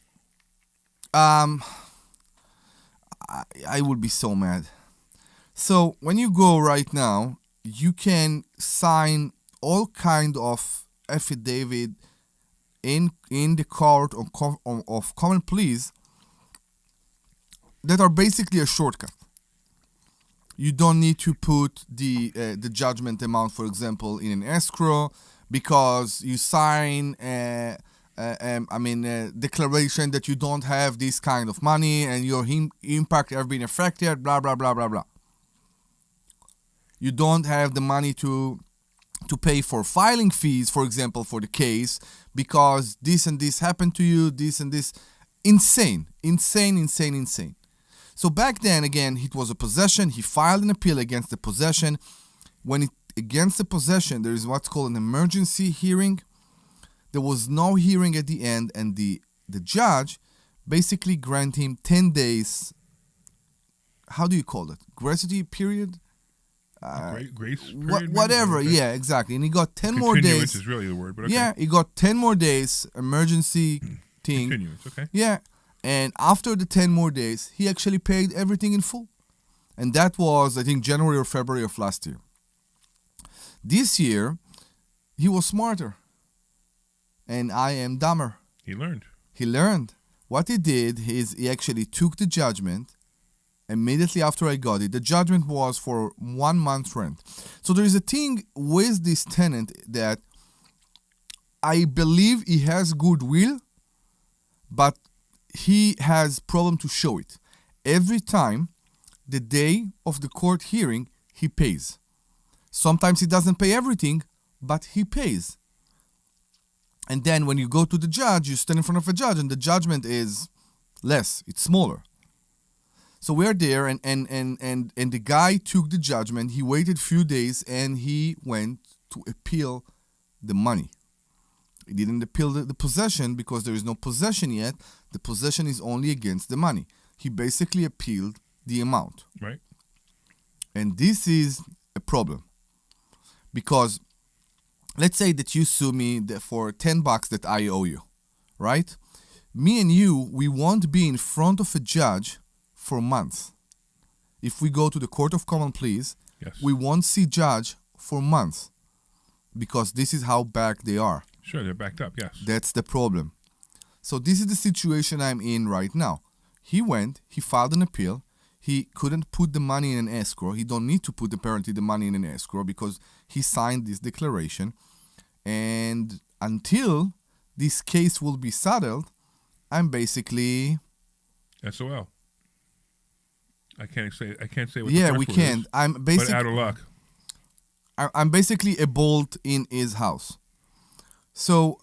I would be so mad. So when you go right now, you can sign all kind of affidavit in the court of common pleas that are basically a shortcut. You don't need to put the judgment amount, for example, in an escrow because you sign a declaration that you don't have this kind of money and your impact have been affected, blah, blah, blah, blah, blah. You don't have the money to pay for filing fees, for example, for the case because this and this happened to you, this and this. Insane. So back then, again, it was a possession. He filed an appeal against the possession. Against the possession, there is what's called an emergency hearing. There was no hearing at the end, and the judge basically granted him 10 days. How do you call it? Gratuity period? Grace period? Whatever, Okay. yeah, exactly. And he got 10 more Continuance days. is really the word, but okay. Yeah, he got 10 more days, emergency thing. Continuance, okay. Yeah, and after the 10 more days, he actually paid everything in full. And that was, I think, January or February of last year. This year, he was smarter. And I am dumber. He learned. He learned. What he did is he actually took the judgment immediately after I got it. The judgment was for 1 month rent. So there is a thing with this tenant that I believe he has goodwill, but he has problem to show it. Every time, the day of the court hearing, he pays. Sometimes he doesn't pay everything, but he pays. And then when you go to the judge, you stand in front of a judge and the judgment is less, it's smaller. So we're there and the guy took the judgment, he waited a few days and he went to appeal the money. He didn't appeal the possession because there is no possession yet. The possession is only against the money. He basically appealed the amount. Right. And this is a problem. Because let's say that you sue me for $10 that I owe you, right? Me and you, we won't be in front of a judge for months. If we go to the Court of Common Pleas, Yes. we won't see judge for months because this is how back they are. Sure, they're backed up, yes. That's the problem. So this is the situation I'm in right now. He filed an appeal. He couldn't put the money in an escrow. He don't need to put apparently the money in an escrow because he signed this declaration. And until this case will be settled, I'm basically SOL. I can't say what yeah, the we correct word can't. is, I'm but basically out of luck. I'm basically a bolt in his house. So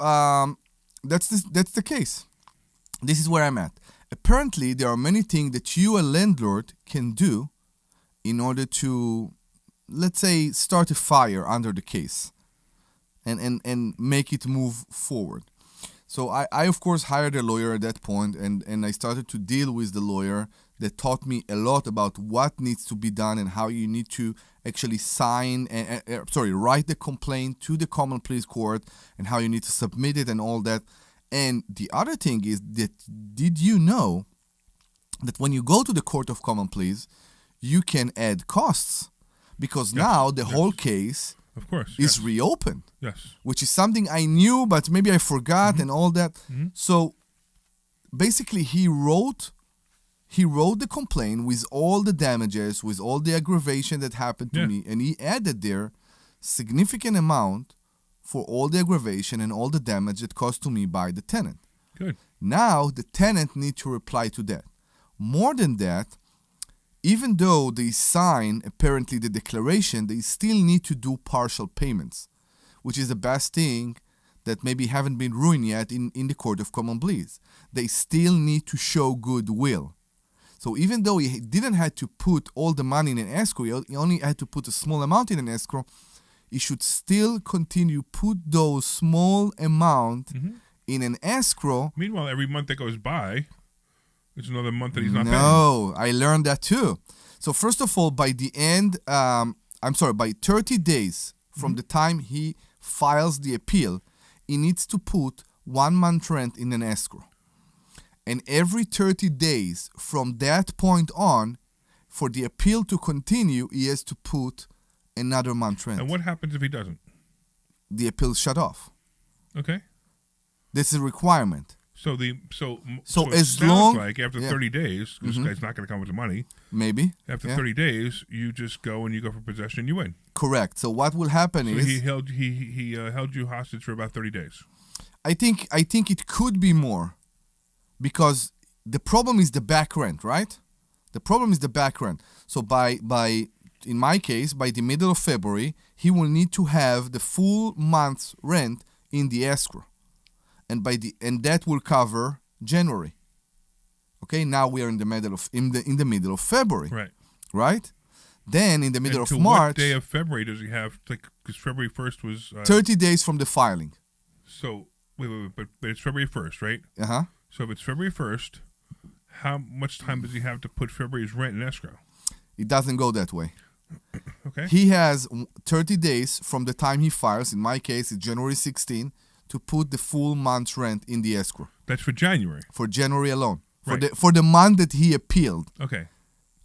that's the case. This is where I'm at. Apparently, there are many things that you, a landlord, can do in order to, let's say, start a fire under the case and make it move forward. So I of course, hired a lawyer at that point, and I started to deal with the lawyer that taught me a lot about what needs to be done and how you need to actually write the complaint to the Common Pleas Court and how you need to submit it and all that. And the other thing is that, did you know that when you go to the Court of Common Pleas, you can add costs? Because now the whole case Of course. is Yes. reopened, Yes. which is something I knew, but maybe I forgot and all that. So basically, he wrote the complaint with all the damages, with all the aggravation that happened to Yeah. me, and he added there significant amount for all the aggravation and all the damage that caused to me by the tenant. Good. Now the tenant need to reply to that. More than that, even though they sign apparently the declaration, they still need to do partial payments, which is the best thing that maybe haven't been ruined yet in the Court of Common Pleas. They still need to show goodwill. So even though he didn't have to put all the money in an escrow, he only had to put a small amount in an escrow, he should still continue put those small amount in an escrow. Meanwhile, every month that goes by, it's another month that he's not paying. No, I learned that too. So first of all, by the end, by 30 days from the time he files the appeal, he needs to put 1 month rent in an escrow. And every 30 days from that point on, for the appeal to continue, he has to put another month rent. And what happens if he doesn't? The appeal is shut off. Okay. This is a requirement. So it as sounds long- like after yeah. 30 days, this guy's not going to come with the money. Maybe. After Yeah. 30 days, you just go and you go for possession, you win. Correct. So what will happen So is he held you hostage for about 30 days. I think it could be more, because the problem is the back rent, right? The problem is the back rent. So by in my case, by the middle of February, he will need to have the full month's rent in the escrow, and that will cover January. Okay, now we are in the middle of February, right? Then in the middle And of to March, what day of February does he have? Like, because February 1st was 30 days from the filing. So wait, but it's February 1st, right? Uh-huh. So if it's February 1st, how much time does he have to put February's rent in escrow? It doesn't go that way. Okay. He has 30 days from the time he files. In my case, it's January 16, to put the full month's rent in the escrow That's for January. for January alone. Right. For the month that he appealed. Okay.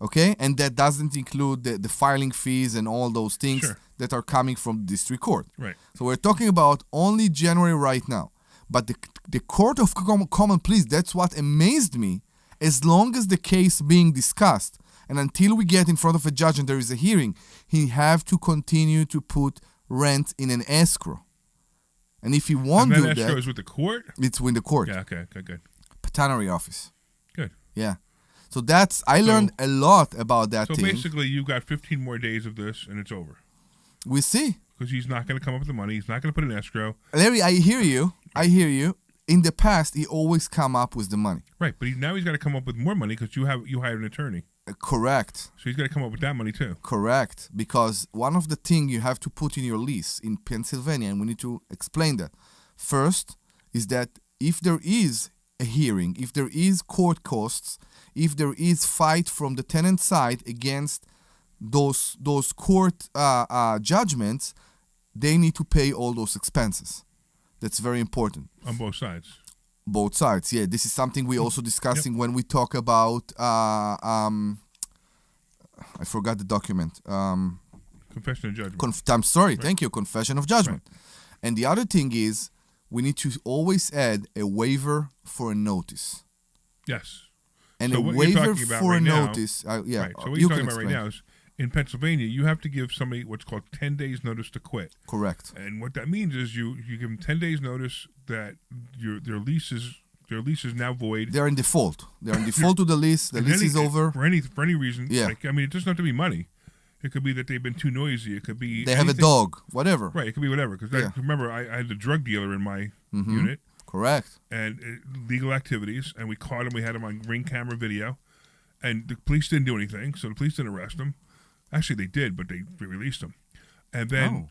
Okay? And that doesn't include the filing fees and all those things Sure. that are coming from the district court. Right. So we're talking about only January right now. But the Court of Common Pleas, that's what amazed me. As long as the case being discussed, and until we get in front of a judge and there is a hearing, he have to continue to put rent in an escrow. And if he won't And do that escrow that, is with the court? it's with the court, Yeah, okay, good. Patanary office. Good. Yeah. So I learned a lot about that So thing. basically, you've got 15 more days of this, and it's over. We see. Because he's not going to come up with the money. He's not going to put it in escrow. Larry, I hear you. In the past, he always come up with the money. Right, but now he's got to come up with more money because you hired an attorney. Correct. So he's got to come up with that money too. Correct. Because one of the things you have to put in your lease in Pennsylvania, and we need to explain that. First is that if there is a hearing, if there is court costs, if there is fight from the tenant side against those court judgments, they need to pay all those expenses. That's very important. On both sides. Both sides, yeah. This is something we also discussing when we talk about. I forgot the document. Confession of judgment. I'm sorry. Thank you. Confession of judgment. And the other thing is, we need to always add a waiver for a notice. Yes. And So a what you're waiver talking about for right a now- notice. Yeah. Right. So what you you're can talking about right explain. now is in Pennsylvania, you have to give somebody what's called 10 days notice to quit. Correct. And what that means is you give them 10 days notice that their lease is now void. They're in default. They're in default to the lease. The And lease is over. For any reason. Yeah. Like, I mean, it doesn't have to be money. It could be that they've been too noisy. It could be They have a anything. dog. Whatever. Right. It could be whatever. Because Yeah. remember, I had a drug dealer in my unit Correct. and legal activities, and we caught him. We had him on ring camera video, and the police didn't do anything. So the police didn't arrest him. Actually, they did, but they released him. And then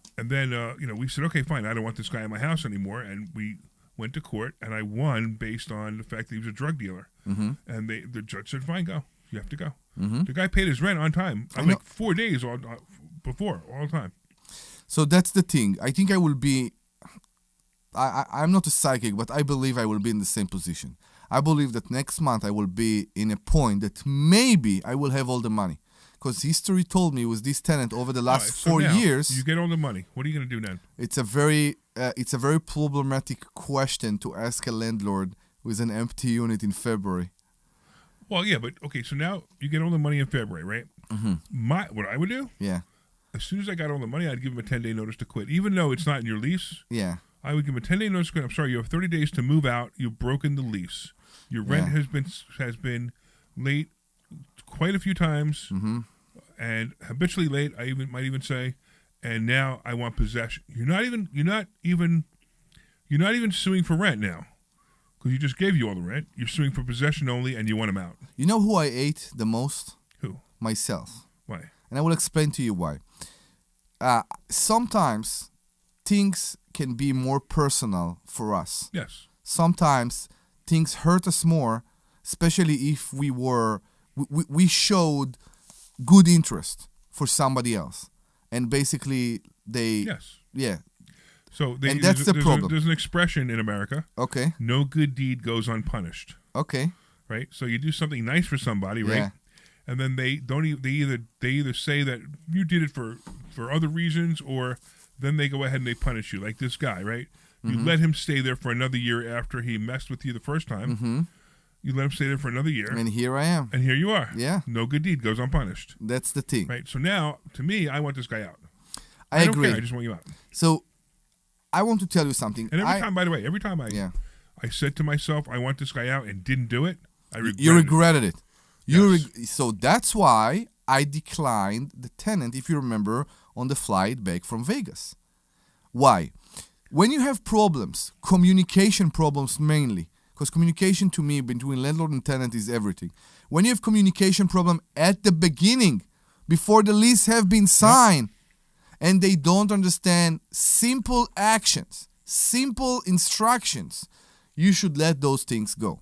we said, okay, fine. I don't want this guy in my house anymore. And we went to court, and I won based on the fact that he was a drug dealer. And the judge said, fine, go. You have to go. The guy paid his rent on time. I'm like 4 days all the time. So that's the thing. I think I will be I'm not a psychic, but I believe I will be in the same position. I believe that next month I will be in a point that maybe I will have all the money. Because history told me with this tenant over the last So 4 now, years, you get all the money. What are you going to do then? it's a very problematic question to ask a landlord with an empty unit in February. Well, yeah, but okay. So now you get all the money in February, right? What I would do, Yeah, as soon as I got all the money, I'd give him a 10-day notice to quit, even though it's not in your lease. yeah, I would give him a 10-day notice to quit. I'm sorry, you have 30 days to move out. You've broken the lease. Your rent Yeah. has been late quite a few times, and habitually late. I might even say, and now I want possession. You're not even suing for rent now, because you just gave you all the rent. You're suing for possession only, and you want him out. You know who I ate the most? Who? Myself. Why? And I will explain to you why. Sometimes things can be more personal for us. Yes. Sometimes things hurt us more, especially if we showed good interest for somebody else. And basically they... Yes. Yeah. So And that's the problem. There's an expression in America: Okay. no good deed goes unpunished. Okay. Right. So you do something nice for somebody, right? Yeah. And then they don't. They either say that you did it for other reasons, or then they go ahead and they punish you, like this guy, right? You let him stay there for another year after he messed with you the first time. You let him stay there for another year, And here I am. and here you are. Yeah. No good deed goes unpunished. That's the thing. Right. So now, to me, I want this guy out. I don't agree. care. I just want you out. So I want to tell you something. And every time, by the way, every time Yeah. I said to myself, I want this guy out, and didn't do it, I regretted You regretted it. Yes. So that's why I declined the tenant, if you remember, on the flight back from Vegas. Why? When you have problems, communication problems mainly, because communication to me between landlord and tenant is everything. When you have communication problem at the beginning, before the lease have been signed, and they don't understand simple actions, simple instructions, you should let those things go.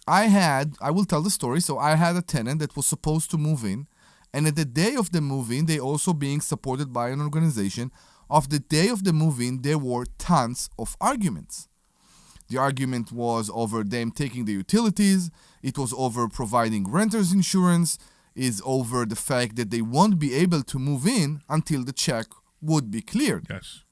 I will tell the story. So I had a tenant that was supposed to move in, and at the day of the move-in, they also being supported by an organization. Of the day of the move-in, there were tons of arguments. The argument was over them taking the utilities. It was over providing renter's insurance. Is over the fact that they won't be able to move in until the check would be cleared. Yes.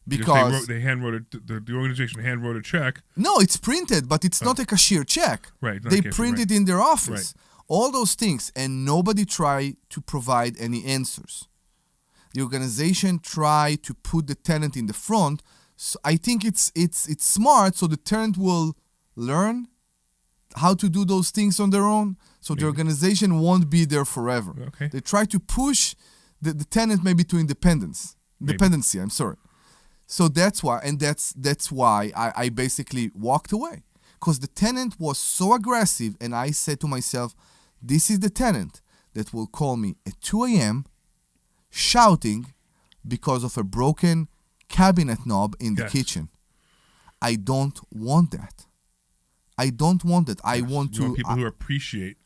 Because they hand-wrote the organization hand-wrote a check. no, it's printed, but it's not a cashier check. Right, not They a cashier, print right. it in their office. Right. All those things, and nobody tried to provide any answers. The organization tried to put the tenant in the front. So I think it's smart, so the tenant will learn how to do those things on their own. So the organization won't be there forever. Okay. They try to push the tenant maybe to independency. I'm sorry. So that's why, and that's why I basically walked away, because the tenant was so aggressive, and I said to myself, this is the tenant that will call me at 2 a.m. shouting because of a broken cabinet knob in the Yes. kitchen. I don't want that. I don't want that. I want You to. want people who appreciate.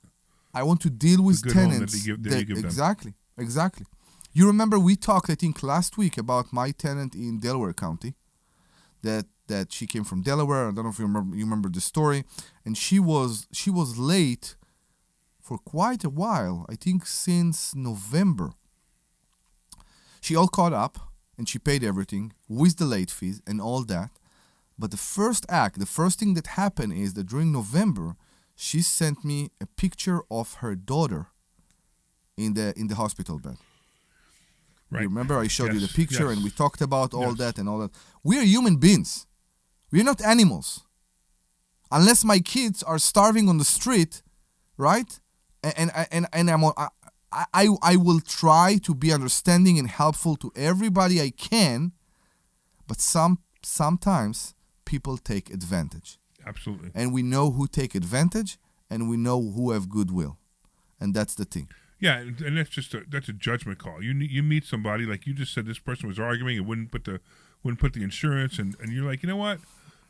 I want to deal with good home that tenants. you give them. Exactly. You remember we talked, I think, last week about my tenant in Delaware County. That she came from Delaware. I don't know if you remember the story. And she was late for quite a while. I think since November. She all caught up and she paid everything with the late fees and all that. But the first thing that happened is that during November, she sent me a picture of her daughter in the hospital bed. Right. You remember I showed you the Yes, picture yes. and we talked about all Yes. that and all that. We are human beings. We are not animals. Unless my kids are starving on the street, right? And I will try to be understanding and helpful to everybody I can, but sometimes people take advantage. Absolutely. And we know who take advantage, and we know who have goodwill. And that's the thing. Yeah, and that's a judgment call. You meet somebody, like you just said, this person was arguing and wouldn't put the insurance, and you're like, you know what?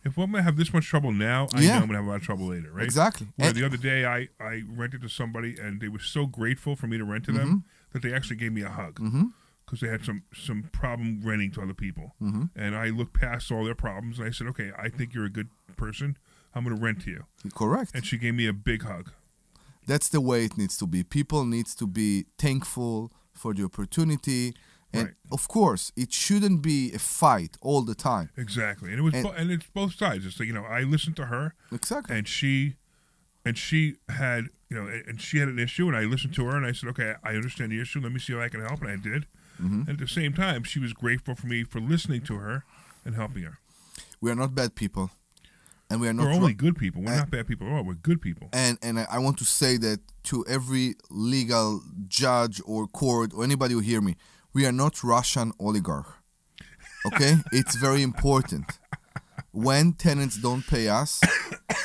If I'm gonna have this much trouble now, I know I'm gonna have a lot of trouble later, right? Exactly. Where And- the other day I rented to somebody, and they were so grateful for me to rent to them that they actually gave me a hug. because they had some problem renting to other people. And I looked past all their problems, and I said, okay, I think you're a good person. I'm going to rent to you. Correct. And she gave me a big hug. That's the way it needs to be. People needs to be thankful for the opportunity. And Right. of course, it shouldn't be a fight all the time. Exactly. And it was and it's both sides. It's like, I listened to her, Exactly. and she had, and she had an issue, and I listened to her, and I said, okay, I understand the issue. Let me see how I can help, and I did. And at the same time, she was grateful for me for listening to her and helping her. We are not bad people. And we are not We're only good people. We're not bad people at all. We're good people. And I want to say that to every legal judge or court or anybody who hear me, we are not Russian oligarch. Okay? It's very important. When tenants don't pay us,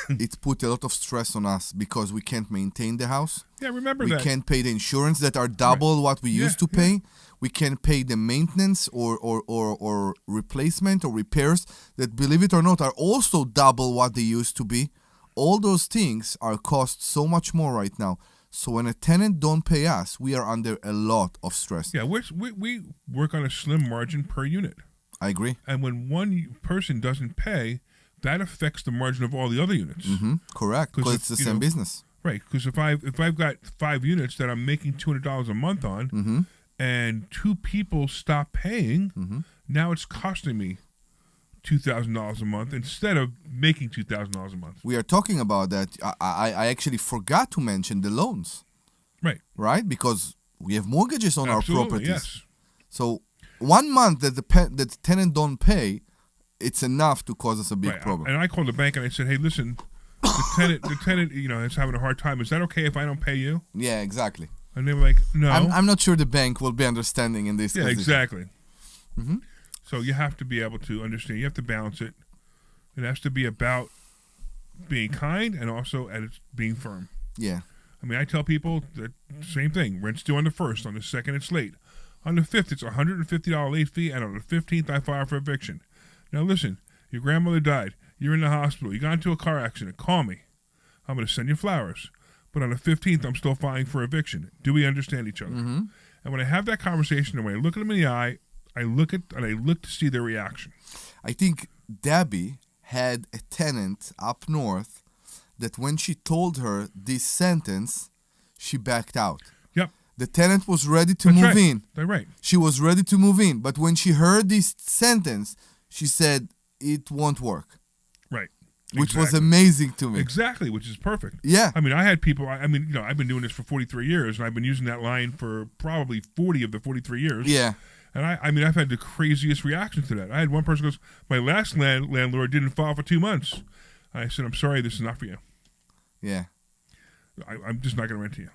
it put a lot of stress on us because we can't maintain the house. Yeah, remember We that. can't pay the insurance that are double what we used to pay. We can't pay the maintenance or replacement or repairs that, believe it or not, are also double what they used to be. All those things are cost so much more right now. So when a tenant don't pay us, we are under a lot of stress. Yeah, we work on a slim margin per unit. I agree. And when one person doesn't pay, that affects the margin of all the other units. Correct, 'Cause because if, it's the you same know, business. Right, because if I've got 5 units that I'm making $200 a month on, and 2 people stop paying, now it's costing me $2,000 a month instead of making $2,000 a month. We are talking about that. I actually forgot to mention the loans, Right. right? Because we have mortgages on Absolutely, our properties. yes. So 1 month that that the tenant don't pay, it's enough to cause us a big Right. problem. And I called the bank and I said, hey, listen, the tenant, is having a hard time. Is that okay if I don't pay you? Yeah, exactly. And they were like, no. I'm not sure the bank will be understanding in this. Yeah, position. exactly. So you have to be able to understand. You have to balance it. It has to be about being kind and also at its being firm. Yeah. I mean, I tell people the same thing. Rent's due on the 1st. On the 2nd, it's late. On the 5th, it's a $150 late fee. And on the 15th, I file for eviction. Now, listen. Your grandmother died. You're in the hospital. You got into a car accident. Call me. I'm going to send you flowers. But on the 15th, I'm still filing for eviction. Do we understand each other? And when I have that conversation, and when I look at them in the eye, I look to see their reaction. I think Debbie had a tenant up north that when she told her this sentence, she backed out. Yep. The tenant was ready to That's move right. in. That's right. She was ready to move in. But when she heard this sentence, she said, it won't work. Right. Which was Exactly. amazing to me. Exactly, which is perfect. Yeah. I mean, I had people, I've been doing this for 43 years, and I've been using that line for probably 40 of the 43 years. Yeah. And I've had the craziest reactions to that. I had one person goes, my last landlord didn't file for 2 months. I said, I'm sorry, this is not for you. Yeah. I'm just not going to rent to you.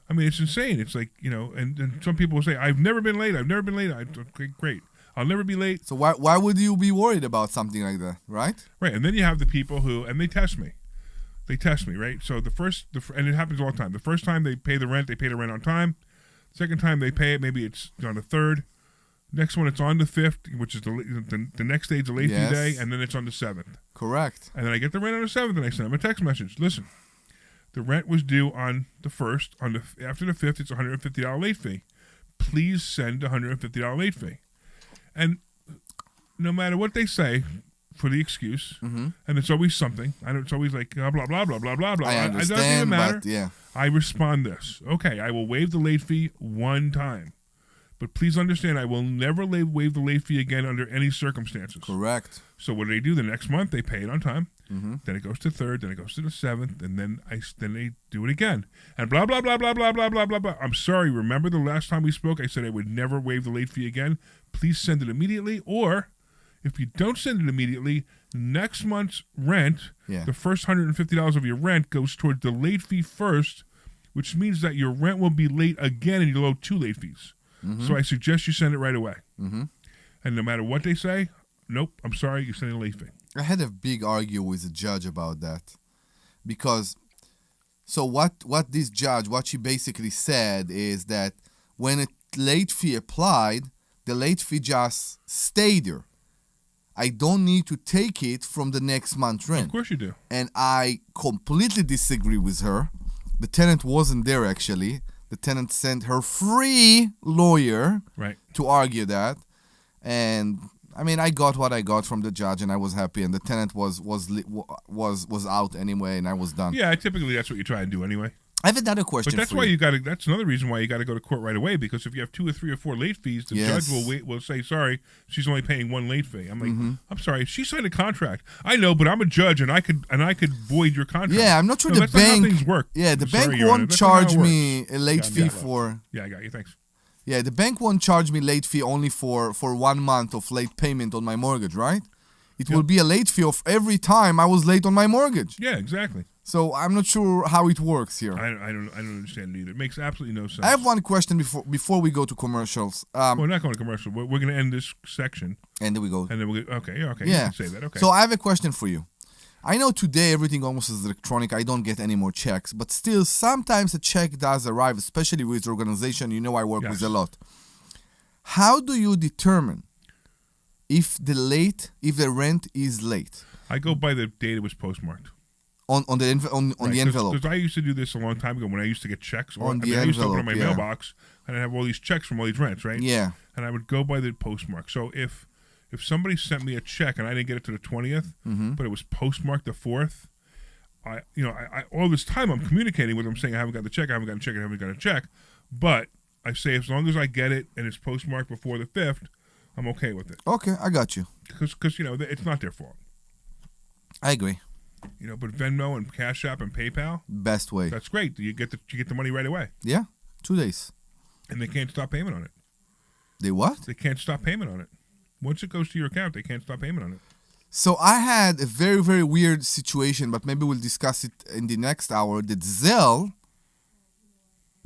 I mean, it's insane. It's like, and some people will say, I've never been late. Okay, great. I'll never be late. So why would you be worried about something like that, right? Right. And then you have the people who, and they test me. They test me, right? So and it happens all the time. The first time they pay the rent on time. Second time they pay it, maybe it's on the 3rd. Next one, it's on the 5th, which is the next day is the late fee Yes. day, and then it's on the 7th. Correct. And then I get the rent on the 7th, and I send them a text message. Listen, the rent was due on the 1st. After the 5th, it's a $150 late fee. Please send a $150 late fee. And no matter what they say for the excuse, and it's always something. I know it's always like blah blah blah blah blah blah blah. I It doesn't even understand, matter. but yeah. I respond this. Okay, I will waive the late fee one time. But please understand, I will never waive the late fee again under any circumstances. Correct. So what do they do? The next month, they pay it on time. Then it goes to 3rd. Then it goes to the 7th. And then they do it again. And blah, blah, blah, blah, blah, blah, blah, blah, blah. I'm sorry. Remember the last time we spoke? I said I would never waive the late fee again. Please send it immediately. Or if you don't send it immediately, next month's rent, the first $150 of your rent goes towards the late fee first, which means that your rent will be late again and you'll owe 2 late fees. So I suggest you send it right away. And no matter what they say, nope, I'm sorry, you're sending a late fee. I had a big argue with a judge about that. Because, so what this judge, what she basically said is that when a late fee applied, the late fee just stayed there. I don't need to take it from the next month's rent. Of course you do. And I completely disagree with her. The tenant wasn't there actually. The tenant sent her free lawyer Right. to argue that, and I mean, I got what I got from the judge, and I was happy. And the tenant was out anyway, and I was done. Yeah, typically that's what you try and do anyway. I have another question. But that's for why you. that's another reason why you got to go to court right away, because if you have 2 or 3 or 4 late fees, the Yes. judge will say, sorry, she's only paying 1 late fee. I'm like, Mm-hmm. I'm sorry, she signed a contract. I know, but I'm a judge, and I could void your contract. Yeah, I'm not sure No, the that's not how bank. things work. Yeah, the I'm bank sorry, Your Honor. won't That's not how it charge works. me a late fee for. Yeah, I got you. Thanks. Yeah, the bank won't charge me late fee only for 1 month of late payment on my mortgage, right? It will be a late fee of every time I was late on my mortgage. Yeah, exactly. So I'm not sure how it works here. I don't understand it either. It makes absolutely no sense. I have one question before we go to commercials. We're not going to commercial. We're going to end this section, And there we go. and then we're okay. Yeah, okay. Yeah. You can say that. Okay. So I have a question for you. I know today everything almost is electronic. I don't get any more checks, but still sometimes a check does arrive, especially with the organization. You know, I work Yes. with a lot. How do you determine if the rent is late I go by the date it was postmarked. on the Right, the envelope? Because I used to do this a long time ago when I used to get checks. On the I used to open up envelope, my yeah. mailbox and I'd have all these checks from all these rents, right? Yeah. And I would go by the postmark. So if somebody sent me a check and I didn't get it to the 20th, Mm-hmm. but it was postmarked the 4th, I all this time I'm communicating with them saying I haven't got the check, I haven't got a check, I haven't got a check. But I say as long as I get it and it's postmarked before the 5th, I'm okay with it. Okay, I got you. Because it's not their fault. I agree. But Venmo and Cash App and PayPal, Best way. that's great. You get the money right away. Yeah, 2 days. And they can't stop payment on it. They what? They can't stop payment on it. Once it goes to your account, they can't stop payment on it. So I had a very, very weird situation, but maybe we'll discuss it in the next hour. That Zelle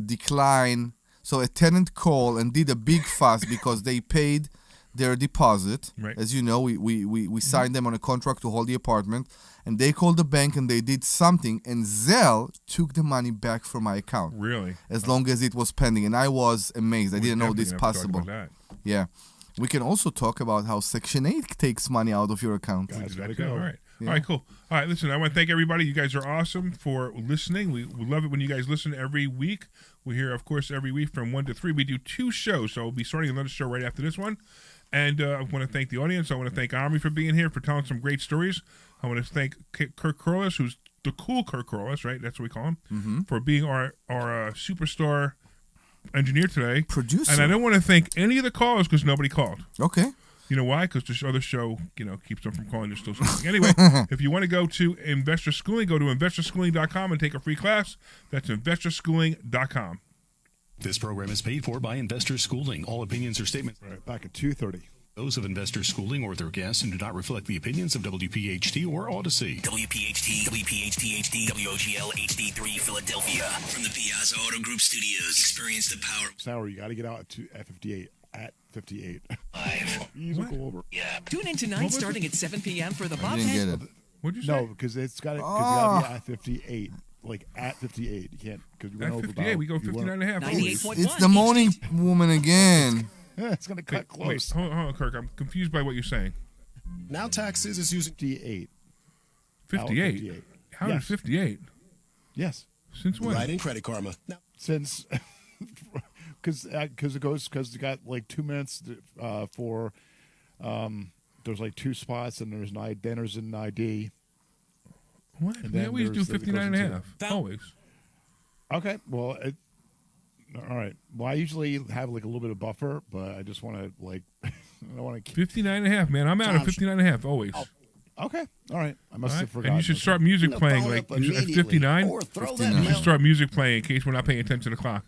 declined. So a tenant called and did a big fuss because they paid their deposit. Right. As you know, we signed them on a contract to hold the apartment, and they called the bank and they did something, and Zelle took the money back from my account Really? as long as it was pending, and I was amazed. I didn't know Definitely this gonna have to talk possible. about that. Yeah. We can also talk about how Section 8 takes money out of your account. Guys, gotta Exactly. go. All right. Yeah. All right, cool. All right, listen, I want to thank everybody. You guys are awesome for listening. We love it when you guys listen every week. We're here, of course, every week from 1 to 3. We do 2 shows, so we'll be starting another show right after this one. And I want to thank the audience. I want to thank Omri for being here, for telling some great stories. I want to thank Kirk Corliss, who's the cool Kirk Corliss, right? That's what we call him, for being our superstar engineer today. Producer. And I don't want to thank any of the callers because nobody called. Okay. You know why? Because this other show, keeps them from calling. They're still schooling. Anyway, if you want to go to Investor Schooling, go to investorschooling.com and take a free class. That's investorschooling.com. This program is paid for by Investor Schooling. All opinions or statements Right, back at 2:30. those of Investor Schooling or their guests and do not reflect the opinions of WPHT or Odyssey. WPHT, WPHT-HD, WOGL HD3 Philadelphia. From the Piazza Auto Group Studios, experience the power. Sour, you got to get out at 58. At 58. Live. Ease will go over. Yeah. Tune in tonight starting at 7 p.m. for the I Bob didn't get Head. it. What'd you say? No, because it's got to be at 58. Like at 58. You can't, because you went At over 58, about- we go you 59 went- and a half. 98.1. It's the morning woman again. Yeah, it's going to cut Wait, close. hold on, Kirk. I'm confused by what you're saying. Now taxes is using 58. 58? 58. How did Yes. 58? Yes. Since when? right in Credit Karma. Now, Since, because you got like 2 minutes for, there's like 2 spots and there's an ID. What? And We then always do there's- it 59 and goes a into- half. Always. Okay, well, all right. Well, I usually have like a little bit of buffer, but I just want to I want to keep. 59 and a half, man. I'm out at 59 and a half, always. Okay, all right. I must All have right? forgotten. And you should start music the playing phone like up at immediately 59. or throw that 59. You should mail- start music playing in case we're not paying attention to the clock.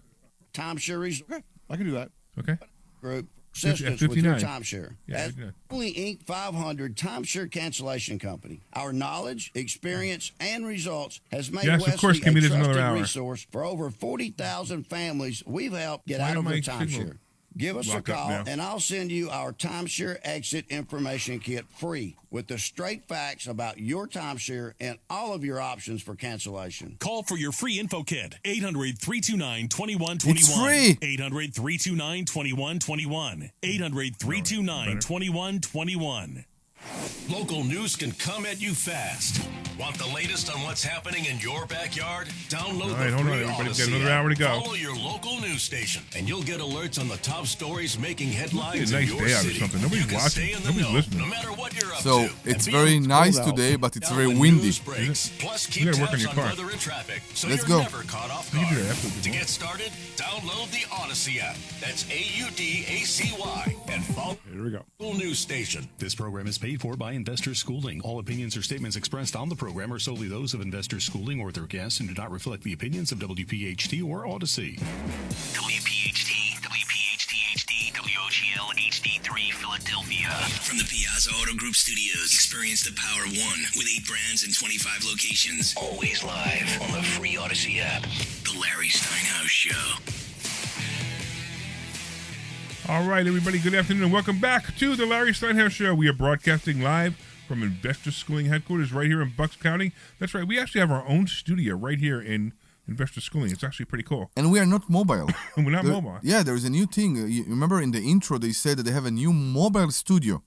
timeshare resort Okay, I can do that. Okay? group at assistance with your 59. timeshare. Yeah, At 59. Only Inc. 500 Timeshare Cancellation Company. Our knowledge, experience, and results has made Yes, of Wesley course, give me a this another trusted hour. resource for over 40,000 families we've helped get Why out of am their I signal timeshare. Give us a locked up call, now? and I'll send you our timeshare exit information kit free with the straight facts about your timeshare and all of your options for cancellation. Call for your free info kit. 800-329-2121. It's free. 800-329-2121. 800-329-2121. Local news can come at you fast. Want the latest on what's happening in your backyard? Download All right, the hold on, free everybody. Got Odyssey another app. hour to go. Follow your local news station, and you'll get alerts on the top stories making headlines It's a nice in your day out or city. something. Nobody's You can watching. stay in the Nobody's know, listening. no matter what you're up So to. it's And very be nice out. today, but it's down very when windy. news breaks. Plus, keep You gotta work tabs on your car. weather and traffic, so Let's you're go. never caught off You can do guard. that after To the get started, download the Odyssey app. That's AUDACY and follow Here we go. local news station. This program is paid for by Investors Schooling. All opinions or statements expressed on the program are solely those of Investors Schooling or their guests and do not reflect the opinions of WPHT or Odyssey. WPHT, WPHT-HD, WOGL HD3 Philadelphia. From the Piazza Auto Group Studios, experience the power of one with 8 brands and 25 locations. Always live on the free Odyssey app. The Larry Steinhouse Show. All right, everybody, good afternoon and welcome back to the Larry Steinhouse Show. We are broadcasting live from Investor Schooling headquarters right here in Bucks County. That's right, we actually have our own studio right here in Investor Schooling. It's actually pretty cool. And we are not mobile. And we're not There- mobile. Yeah, there is a new thing. You remember in the intro they said that they have a new mobile studio.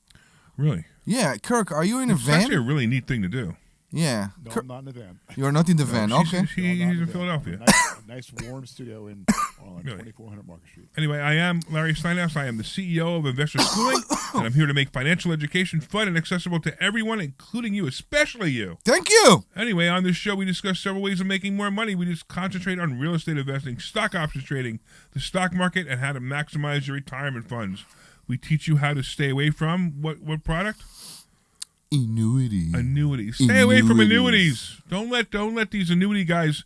Really. Yeah, Kirk, are you in a It's actually a van? really neat thing to do. Yeah. No, Kirk, I'm not in the van. you're not in the van. She's- Okay. He's No, I'm not in the van. Philadelphia. Nice warm studio on Really? 2400 Market Street. Anyway, I am Larry Steinhouse. I am the CEO of Investor Schooling, and I'm here to make financial education fun and accessible to everyone, including you, especially you. Thank you. Anyway, on this show, we discuss several ways of making more money. We just concentrate on real estate investing, stock options trading, the stock market, and how to maximize your retirement funds. We teach you how to stay away from what product? Annuity. Annuities. Stay away from Annuities. annuities. Don't let these annuity guys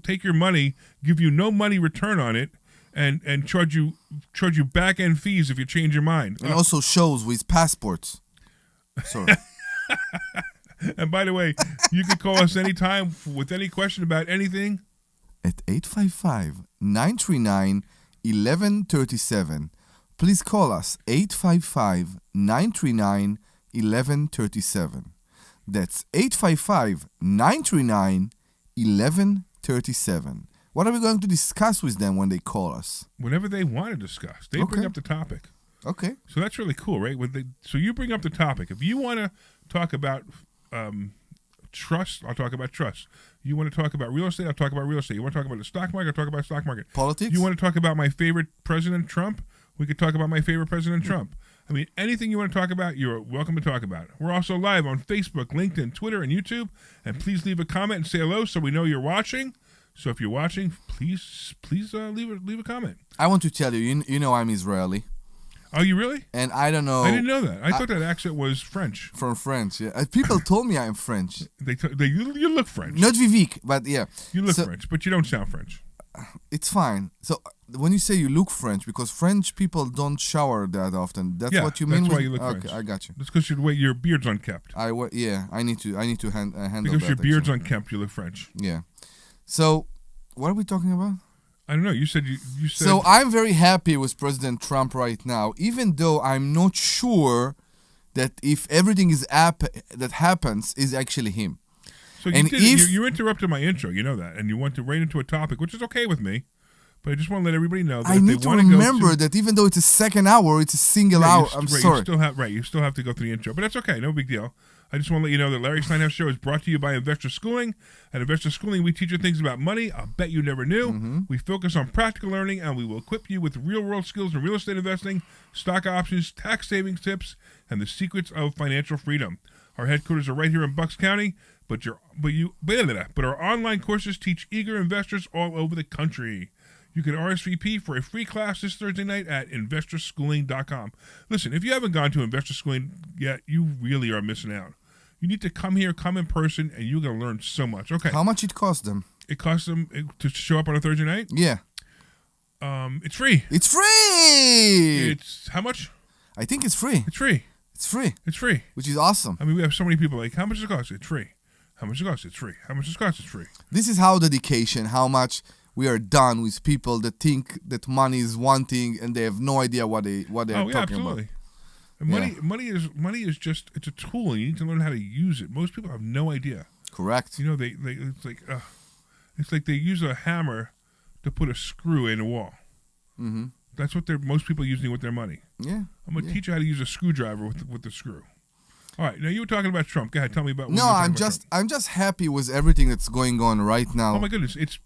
take your money, give you no money return on it, and charge you back end fees if you change your mind. And also shows with passports. Sorry. And by the way, you can call us anytime with any question about anything. At 855-939-1137. Please call us 855-939-1137. That's 855-939-1137. What are we going to discuss with them when they call us? Whatever they want to discuss, they bring Okay. up the topic. Okay. So that's really cool, right? So you bring up the topic. If you want to talk about trust, I'll talk about trust. You want to talk about real estate, I'll talk about real estate. You want to talk about the stock market, I'll talk about stock market. Politics? You want to talk about my favorite President Trump? We could talk about my favorite President Trump. I mean, anything you want to talk about, you're welcome to talk about it. We're also live on Facebook, LinkedIn, Twitter, and YouTube. And please leave a comment and say hello so we know you're watching. So if you're watching, please leave a comment. I want to tell you, you know I'm Israeli. Oh, you really? And I don't know. I didn't know that. I thought that accent was French. From French, yeah. People told me I'm French. You look French. Not Vivek, but yeah. You look So- French, but you don't sound French. It's fine. So when you say you look French, because French people don't shower that often. That's Yeah, what you mean. that's why with- you look okay, French. I got you. That's because your beard's unkept. I need to handle Because that. your beard's actually. unkept, you look French. Yeah. So what are we talking about? I don't know. You said you said. So I'm very happy with President Trump right now, even though I'm not sure that if everything that happens is actually him. So and you interrupted my intro. You know that, and you went right into a topic, which is okay with me. But I just want to let everybody know that I if need they to want remember go that even though it's a second hour, it's a single Yeah, hour. you I'm st- sorry. You still have to go through the intro, but that's okay. No big deal. I just want to let you know that Larry Steinhouse Show is brought to you by Investor Schooling. At Investor Schooling, we teach you things about money I'll bet you never knew. Mm-hmm. We focus on practical learning, and we will equip you with real-world skills in real estate investing, stock options, tax savings tips, and the secrets of financial freedom. Our headquarters are right here in Bucks County, but our online courses teach eager investors all over the country. You can RSVP for a free class this Thursday night at investorschooling.com. Listen, if you haven't gone to Investor Schooling yet, you really are missing out. You need to come in person, and you're going to learn so much. Okay. How much it cost them? It costs them to show up on a Thursday night? Yeah. It's free. It's free. It's how much? I think it's free. It's free. It's free. It's free. Which is awesome. I mean, we have so many people like, how much does it cost? It's free. How much does it cost? It's free. How much does it cost? It's free. This is how dedication, how much we are done with people that think that money is one thing and they have no idea what they're talking absolutely. about. And money is just, it's a tool, and you need to learn how to use it. Most people have no idea. Correct. You know, it's like they use a hammer to put a screw in a wall. Mm-hmm. That's what most people are using with their money. Yeah. I'm gonna teach you how to use a screwdriver with the screw. All right, now you were talking about Trump. Go ahead, tell me about. No, I'm just happy with everything that's going on right now. Oh my goodness, it's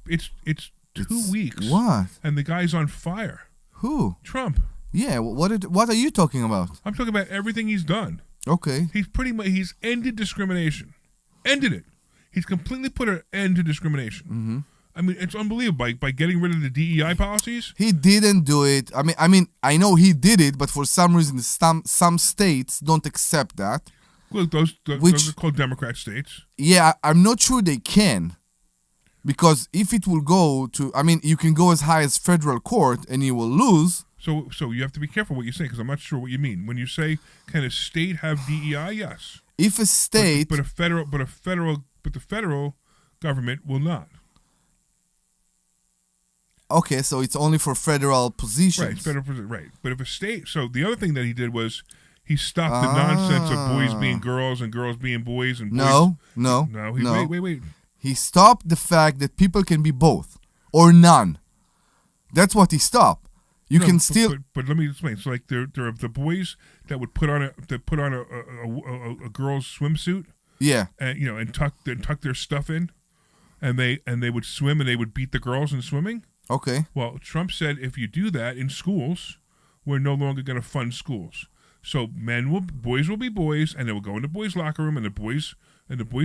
2 weeks. What? And the guy's on fire. Who? Trump. Yeah. What are you talking about? I'm talking about everything he's done. Okay. He's ended discrimination. Ended it. He's completely put an end to discrimination. Mm-hmm. I mean, it's unbelievable by getting rid of the DEI policies. He didn't do it. I mean, I know he did it, but for some reason, some states don't accept that. Well, those are called Democrat states. Yeah, I'm not sure they can, because if it will go to, I mean, you can go as high as federal court and you will lose. So you have to be careful what you say, because I'm not sure what you mean when you say, can a state have DEI? Yes. If a state, but the federal government will not. Okay, so it's only for federal positions. Right, it's federal right. But if a state, so the other thing that he did was he stopped the nonsense of boys being girls and girls being boys and boys. No. Wait. He stopped the fact that people can be both or none. That's what he stopped. You can still. But let me explain. So like there are the boys that would put on a girl's swimsuit. Yeah. And tuck their stuff in, and they would swim and they would beat the girls in swimming. Okay. Well, Trump said if you do that in schools, we're no longer going to fund schools. So boys will be boys, and they will go in the boys' locker room and the boys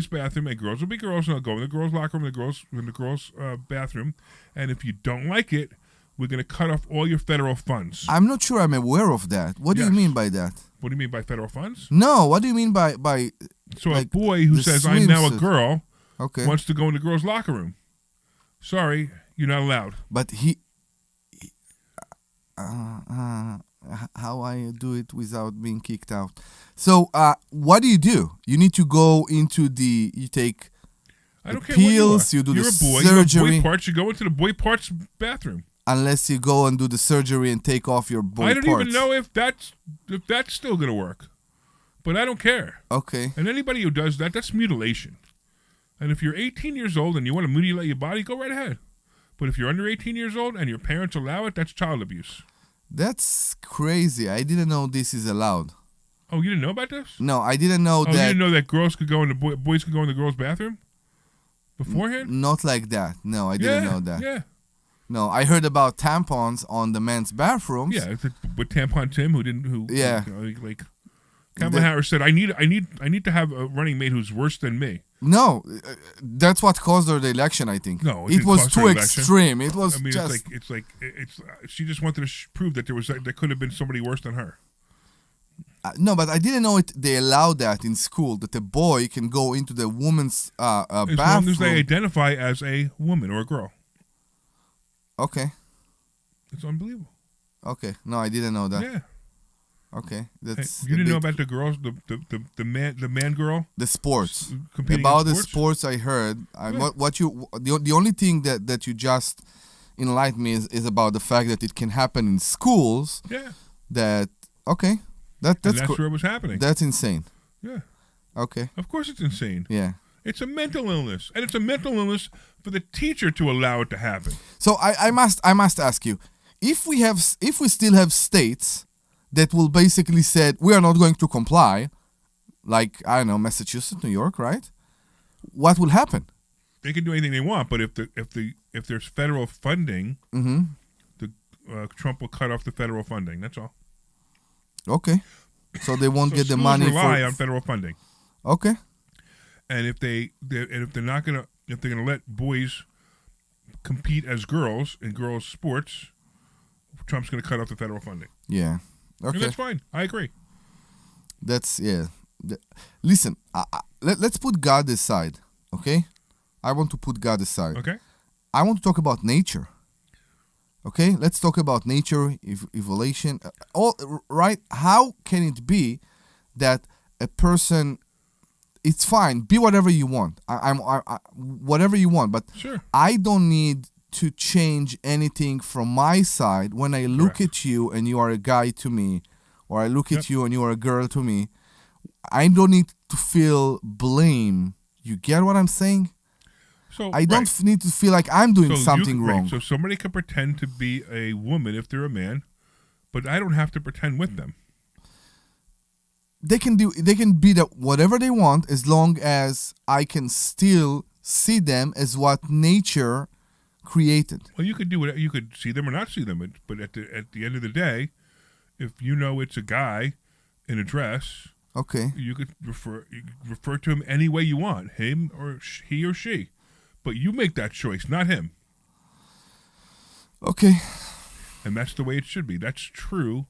bathroom, and girls will be girls, and they'll go in the girls' locker room and the girls' bathroom. And if you don't like it, we're going to cut off all your federal funds. I'm not sure I'm aware of that. What do you mean by that? What do you mean by federal funds? No, what do you mean by So like a boy who says, I'm now a girl, wants to go in the girls' locker room. Sorry, you're not allowed. But how I do it without being kicked out. So what do? You need to go into you take I don't care pills, you do You're the a boy, surgery. You're a boy parts, you go into the boy parts bathroom. Unless you go and do the surgery and take off your boy parts. I don't even know if that's still going to work. But I don't care. Okay. And anybody who does that, that's mutilation. And if you're 18 years old and you want to mutilate your body, go right ahead. But if you're under 18 years old and your parents allow it, that's child abuse. That's crazy. I didn't know this is allowed. Oh, you didn't know about this? No, I didn't know that. You didn't know that girls could go in boys could go in the girls' bathroom beforehand? Not like that. No, I didn't know that. Yeah. No, I heard about tampons on the men's bathrooms. Yeah, with Tampon Tim, Yeah. Like Kamala Harris said, I need to have a running mate who's worse than me. No, that's what caused her the election. I think. No, it was too extreme. It was. I mean, just... it's she just wanted to prove that there could have been somebody worse than her. No, but I didn't know they allowed that in school, that a boy can go into the woman's bathroom. As long as they identify as a woman or a girl. Okay. It's unbelievable. Okay. No, I didn't know that. Yeah. Okay. That's you didn't know about the girls, the man girl? The sports. About the sports I heard. The only thing that you just enlightened me is about the fact that it can happen in schools. Yeah. That's where it was happening. That's insane. Yeah. Okay. Of course it's insane. Yeah. It's a mental illness. And it's a mental illness for the teacher to allow it to happen. So I must ask you, if we still have states that will basically said we are not going to comply, like I don't know, Massachusetts, New York, right? What will happen? They can do anything they want, but if there's federal funding, Trump will cut off the federal funding. That's all. Okay, so they won't get the money. Rely on federal funding. Okay, and if they're gonna let boys compete as girls in girls' sports, Trump's gonna cut off the federal funding. Yeah. Okay. And that's fine. I agree. That's Listen, let's put God aside. Okay, I want to put God aside. Okay. I want to talk about nature. Okay, let's talk about nature, evolution. Right? How can it be that a person? It's fine. Be whatever you want. I'm whatever you want, but sure. I don't need to change anything from my side when I look at you and you are a guy to me, or I look at you and you are a girl to me. I don't need to feel blame. You get what I'm saying? So I don't need to feel like I'm doing something wrong. Right. So somebody can pretend to be a woman if they're a man, but I don't have to pretend with them. they can be whatever they want as long as I can still see them as what nature created. Well, you could do whatever. You could see them or not see them, but at the end of the day, if you know it's a guy in a dress, Okay. you could refer to him any way you want, him or he or she, but you make that choice, not him. Okay. And that's the way it should be. That's true.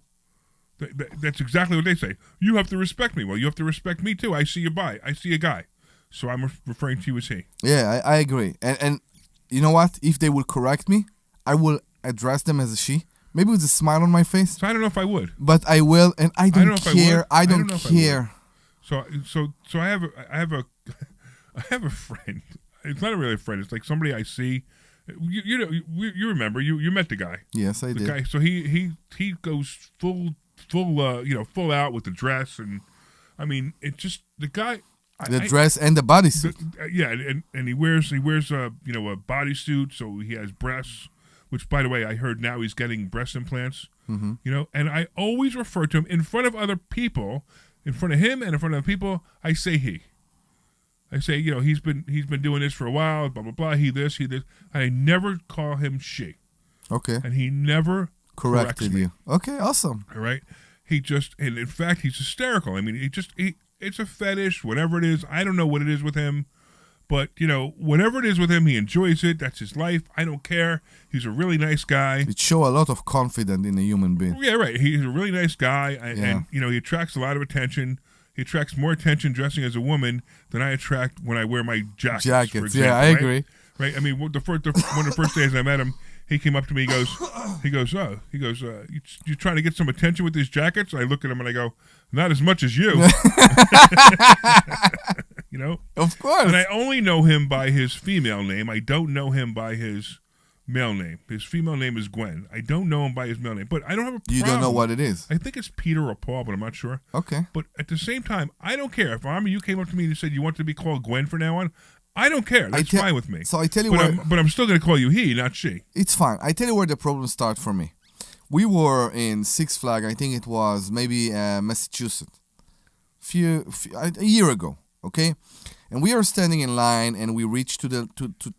That's exactly what they say. You have to respect me. Well, you have to respect me too. I see a guy, so I'm referring to you as he. Yeah, I agree. And you know what? If they will correct me, I will address them as a she. Maybe with a smile on my face. So I don't know if I would. But I will, and I don't care. I don't know if I would. care. So I have a friend. It's not really a friend. It's like somebody I see. You remember you met the guy. Yes, I did. Guy. So he goes full out with the dress, and I mean it's just the guy. The dress and the bodysuit. Yeah, and he wears a bodysuit, so he has breasts. Which, by the way, I heard now he's getting breast implants. Mm-hmm. And I always refer to him in front of other people, in front of him and in front of other people. I say he. I say he's been doing this for a while. Blah blah blah. He this. I never call him she. Okay. And he never corrected me. you. Okay, awesome. All right. And in fact, he's hysterical. I mean, it's a fetish, whatever it is. I don't know what it is with him. But, whatever it is with him, he enjoys it. That's his life. I don't care. He's a really nice guy. It shows a lot of confidence in a human being. Yeah, right. He's a really nice guy. And he attracts a lot of attention. He attracts more attention dressing as a woman than I attract when I wear my jackets. For example, yeah, I agree. Right? I mean, one of the first days I met him, he came up to me, he goes, you trying to get some attention with these jackets? I look at him and I go, not as much as you. Of course. And I only know him by his female name. I don't know him by his male name. His female name is Gwen. I don't know him by his male name, but I don't have a problem. You don't know what it is. I think it's Peter or Paul, but I'm not sure. Okay. But at the same time, I don't care. If you came up to me and said you want to be called Gwen from now on, I don't care. That's fine with me. So I tell you but I'm still going to call you he, not she. It's fine. I tell you where the problem starts for me. We were in Six Flags. I think it was maybe Massachusetts, a year ago. Okay, and we are standing in line, and we reach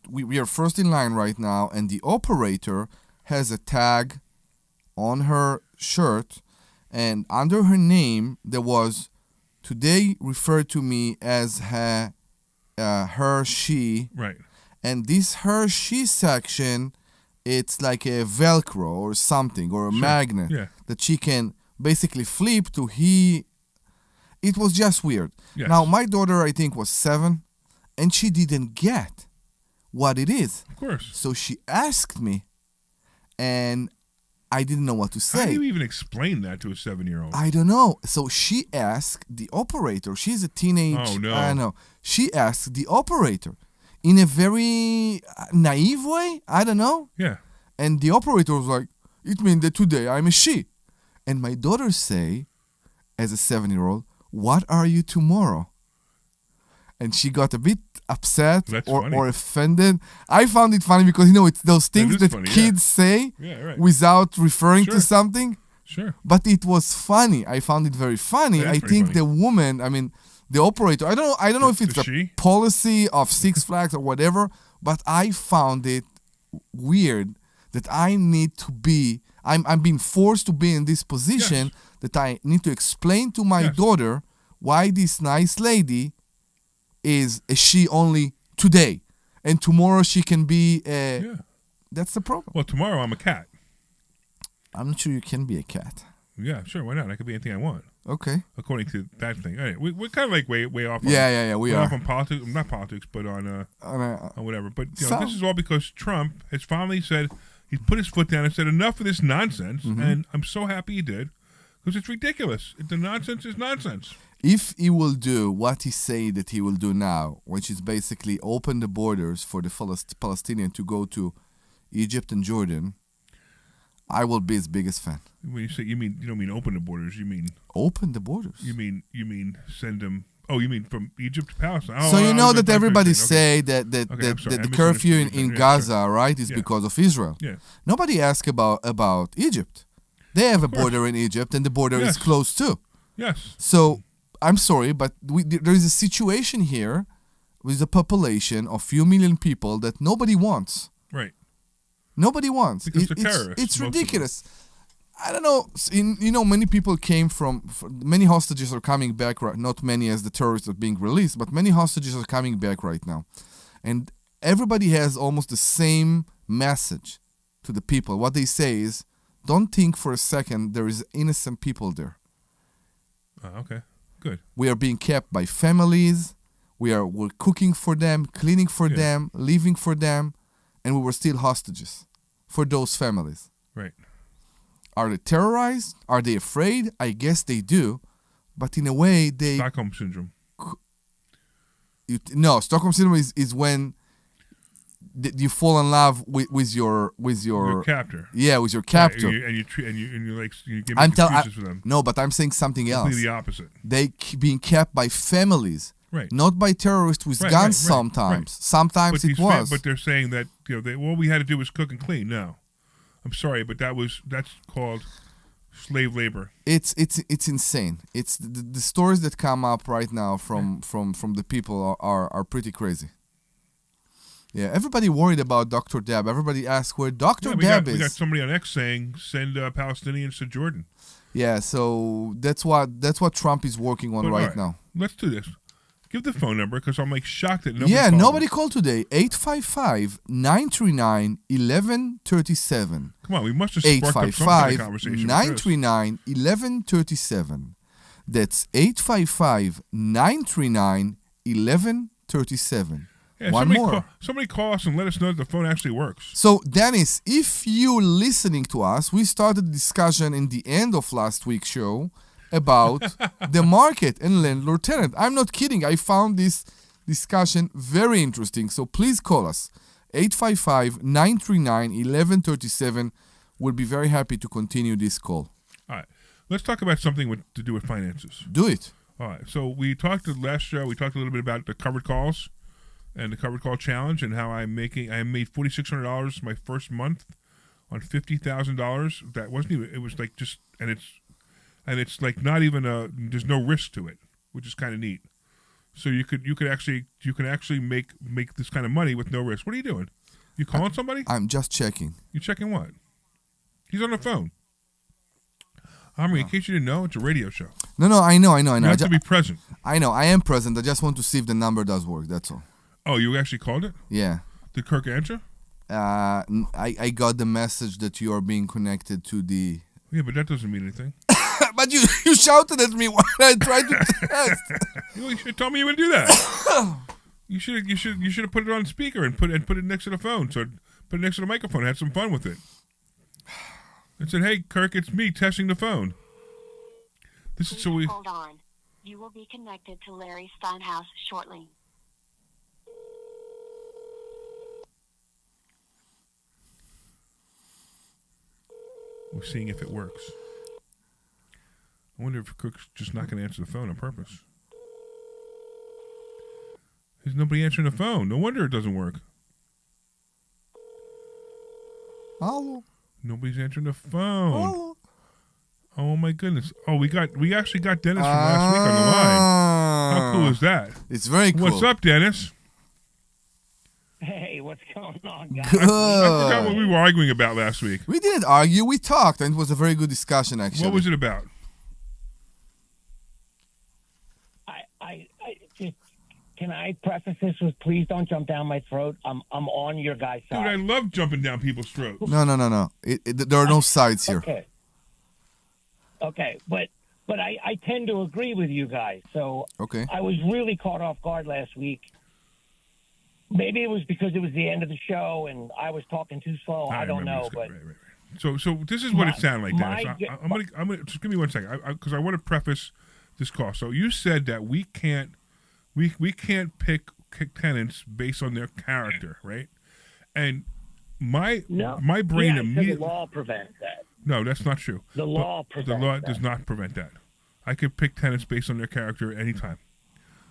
we are first in line right now, and the operator has a tag on her shirt, and under her name there was today referred to me as her she. Right. And this her she section, it's like a Velcro or something or a magnet that she can basically flip to he. It was just weird. Yes. Now, my daughter, I think, was 7, and she didn't get what it is. Of course. So she asked me, and I didn't know what to say. How do you even explain that to a 7-year-old? I don't know. So she asked the operator. She's a teenage. Oh, no. I know. She asked the operator in a very naive way. I don't know. Yeah. And the operator was like, it means that today I'm a she. And my daughter say, as a 7-year-old, what are you tomorrow? And she got a bit upset or offended. I found it funny because, it's those things that funny, kids say without referring to something. Sure. But it was funny. I found it very funny. I think the woman, the operator, I don't know if it's a policy of Six Flags or whatever, but I found it weird that I need to be, I'm being forced to be in this position that I need to explain to my daughter why this nice lady is a she only today, and tomorrow she can be a. That's the problem. Well, tomorrow I'm a cat. I'm not sure you can be a cat. Yeah, sure. Why not? I could be anything I want. Okay. According to that thing. All right, we're kind of like way off. We are off on politics. Not politics, but on whatever. But this is all because Trump has finally said he put his foot down and said enough of this nonsense, and I'm so happy he did because it's ridiculous. The nonsense is nonsense. If he will do what he said that he will do now, which is basically open the borders for the Palestinian to go to Egypt and Jordan, I will be his biggest fan. When you say you don't mean open the borders, you mean open the borders. You mean send them. Oh, you mean from Egypt to Palestine? So that everybody say that the curfew in Gaza, right, is because of Israel. Yeah. Nobody asked about Egypt. They have a border in Egypt, and the border is closed too. Yes. So I'm sorry, but there is a situation here with a population of few million people that nobody wants. Right. Nobody wants. Because they're terrorists, It's most of them. ridiculous. I don't know. Many people came many hostages are coming back. Not many, as the terrorists are being released, but many hostages are coming back right now, and everybody has almost the same message to the people. What they say is, don't think for a second there is innocent people there. Okay. Good. We are being kept by families. We're cooking for them, cleaning for them, living for them, and we were still hostages for those families. Right. Are they terrorized? Are they afraid? I guess they do, but in a way they. Stockholm syndrome. No, Stockholm syndrome is when you fall in love with your captor. Yeah, with your captor. Right, and you give excuses for them. No, but I'm saying something else. Completely the opposite. They being kept by families, right? Not by terrorists with guns. Sometimes, right. Sometimes it was. But they're saying that all we had to do was cook and clean. No, I'm sorry, but that's called slave labor. It's insane. It's the stories that come up right now from the people are pretty crazy. Yeah, everybody worried about Dr. Deb. Everybody asked where Dr. Deb is. We got somebody on X saying send Palestinians to Jordan. Yeah, so that's what Trump is working on right now. Let's do this. Give the phone number because I'm shocked that nobody called today. 855-939-1137. Come on, we must have sparked up some kind of conversation. 855-939-1137. That's 855-939-1137. Yeah, One more. Somebody call us and let us know that the phone actually works. So, Dennis, if you're listening to us, we started a discussion in the end of last week's show about the market and landlord-tenant. I'm not kidding. I found this discussion very interesting. So please call us. 855-939-1137. We'll be very happy to continue this call. All right. Let's talk about something to do with finances. Do it. All right. So we talked last show. We talked a little bit about the covered calls and the covered call challenge and how I made $4,600 my first month on $50,000. That wasn't even. It was it's not even there's no risk to it, which is kind of neat. So you can actually make this kind of money with no risk. What are you doing? You calling somebody? I'm just checking. You checking what? He's on the phone. Omri, in case you didn't know, it's a radio show. No, I know. You have to be present. I know, I am present. I just want to see if the number does work. That's all. Oh, you actually called it? Yeah. Did Kirk answer? I got the message that you are being connected to the. Yeah, but that doesn't mean anything. But you shouted at me when I tried to test. You should have told me you would do that. You should have put it on speaker and put it next to the phone. So put it next to the microphone. Had some fun with it. And said, "Hey, Kirk, it's me testing the phone." Hold on. You will be connected to Larry Steinhouse shortly. We're seeing if it works. I wonder if Cook's just not going to answer the phone on purpose. There's nobody answering the phone. No wonder it doesn't work. Hello. Nobody's answering the phone. Hello. Oh my goodness. Oh, we actually got Dennis from last week on the line. How cool is that? It's very cool. What's up, Dennis? Hey, what's going on, guys? Good. I forgot what we were arguing about last week. We didn't argue. We talked, and it was a very good discussion, actually. What was it about? Can I preface this with please don't jump down my throat? I'm on your guys' side. Dude, I love jumping down people's throats. No. There are no sides here. Okay, but I tend to agree with you guys. So okay. I was really caught off guard last week. Maybe it was because it was the end of the show and I was talking too slow. I don't know, but right. So this is what it sounded like, Dennis. I'm gonna just give me 1 second because I want to preface this call. So you said that we can't pick tenants based on their character, right? And my brain immediately. The law prevents that. No, that's not true. The law does not prevent that. I could pick tenants based on their character anytime.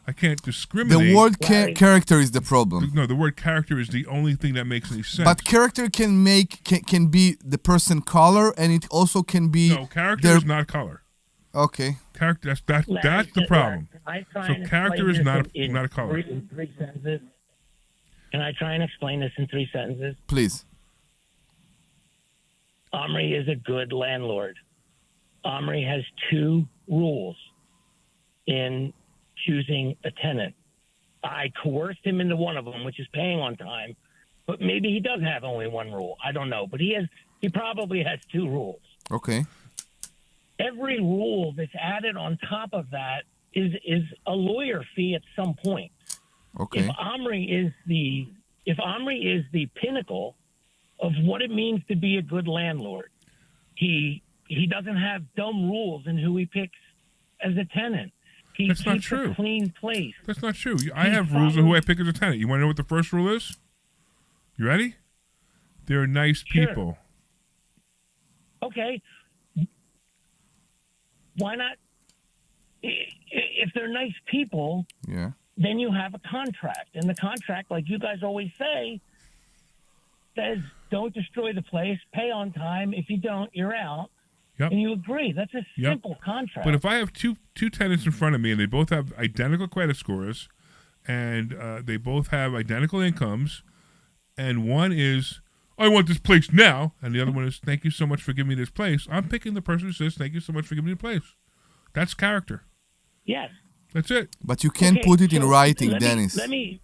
I can't discriminate. The word character is the problem. No, the word character is the only thing that makes any sense. But character can be the person color, and it also can be. No, character is not color. Okay. Character. That's Larry, the problem. can I try So and character is explain not this in not a color. in 3 sentences. Can I try and explain this in 3 sentences? Please. Omri is a good landlord. Omri has 2 rules in choosing a tenant. I coerced him into one of them, which is paying on time. But maybe he does have only 1 rule. I don't know. But he probably has 2 rules. Okay. Every rule that's added on top of that is a lawyer fee at some point. Okay. If Omri is the pinnacle of what it means to be a good landlord, he doesn't have dumb rules in who he picks as a tenant. He That's not keeps true. a clean place. That's not true. I have rules of who I pick as a tenant. You want to know what the first rule is? You ready? They're nice Sure. people. Okay. Why not? If they're nice people, Yeah. then you have a contract. And the contract, like you guys always say, says don't destroy the place, pay on time. If you don't, you're out. Yep. And you agree. That's a Yep. simple contract. But if I have two tenants in front of me and they both have identical credit scores and they both have identical incomes, and one is, I want this place now, and the other one is, thank you so much for giving me this place, I'm picking the person who says, thank you so much for giving me the place. That's character. yes. That's it. But you can't Okay, put it in so writing, let Dennis. let me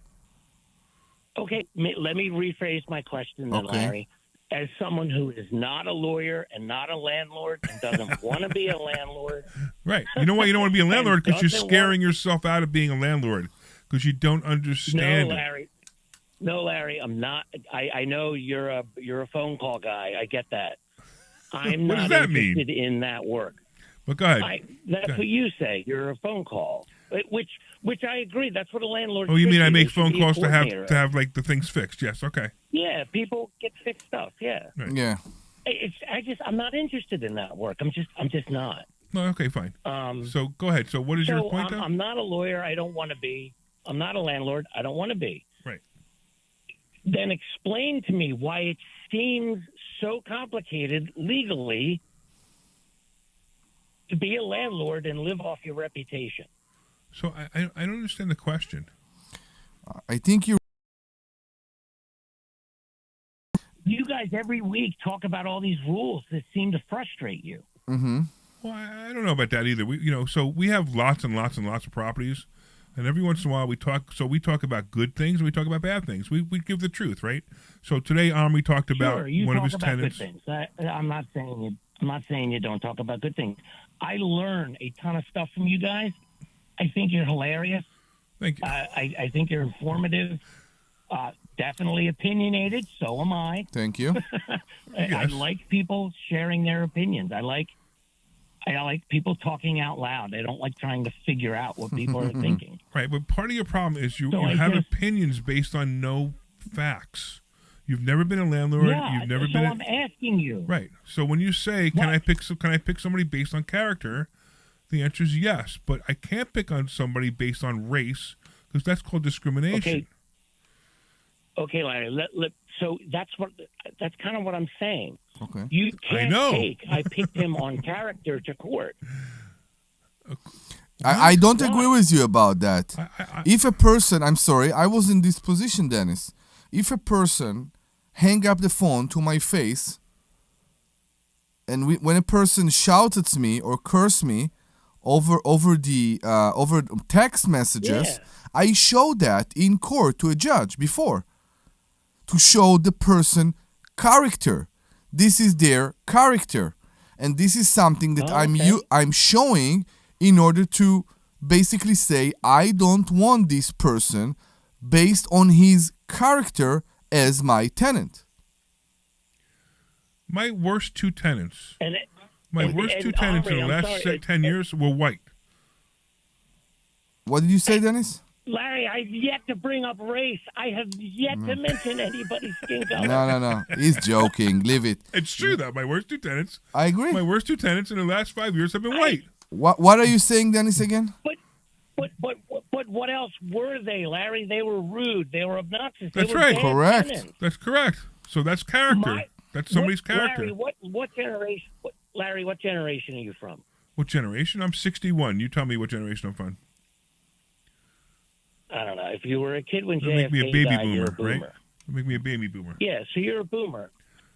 rephrase my question then, Okay. Larry. As someone who is not a lawyer and not a landlord and doesn't want to be a landlord. Right. You know why you don't want to be a landlord? Because you're doesn't scaring yourself out of being a landlord because you don't understand No, it. Larry. No, Larry, I'm not. I know you're a phone call guy. I get that. I'm What not does that mean? interested in that work. But go ahead. That's Go ahead. what you say. You're a phone call, which I agree. That's what a landlord. Oh, you should mean I be. make They should phone be a calls to coordinator. have like the things fixed? Yes. Okay. Yeah, people get fixed stuff. Yeah. Right. Yeah. I'm not interested in that work. I'm just not. No. Okay. Fine. So go ahead. So what is your point? Then? I'm not a lawyer. I don't want to be. I'm not a landlord. I don't want to be. Right. Then explain to me why it seems so complicated legally to be a landlord and live off your reputation. So I don't understand the question. I think you. You guys every week talk about all these rules that seem to frustrate you. Mm-hmm. Well, I don't know about that either. So we have lots and lots and lots of properties, and every once in a while we talk. So we talk about good things and we talk about bad things. We give the truth, right? So today, Omri talked about Sure, you one of talk his about tenants. good things. I'm not saying you don't talk about good things. I learn a ton of stuff from you guys. I think you're hilarious. Thank you. I think you're informative. Definitely opinionated. So am I. Thank you. I Yes. like people sharing their opinions. I like people talking out loud. I don't like trying to figure out what people are thinking. Right, but part of your problem is you So I have guess- opinions based on no facts. You've never been a landlord. Yeah, You've never so been. I'm asking you. Right. So when you say, "Can I pick somebody based on character?" the answer is yes. But I can't pick on somebody based on race because that's called discrimination. Okay, Larry. So that's kind of what I'm saying. Okay. You can't know. take I picked him on character to court. I don't agree with you about that. I- If a person, I'm sorry, I was in this position, Dennis. If a person hang up the phone to my face, and when a person shouts at me or curse me over text messages, Yeah. I show that in court to a judge before to show the person character. This is their character, and this is something that I'm showing in order to basically say I don't want this person based on his character as my tenant. My worst 2 tenants. And My and- worst and 2 tenants in Omri, the I'm last sorry, 10 years were white. What did you say, Dennis? Larry, I've yet to bring up race. I have yet to mention anybody's skin color. No. He's joking. Leave it. It's true that my worst 2 tenants. I agree. My worst 2 tenants in the last 5 years have been white. What are you saying, Dennis, again? But what else were they, Larry? They were rude. They were obnoxious. They That's were right. bad Correct. tenants. That's correct. So that's character. That's somebody's character. Larry, what generation? Larry, what generation are you from? What generation? I'm 61. You tell me what generation I'm from. I don't know. If you were a kid when That'll make me a JFK baby died, boomer, you're a boomer. right? That'll make me a baby boomer. Yeah, so you're a boomer.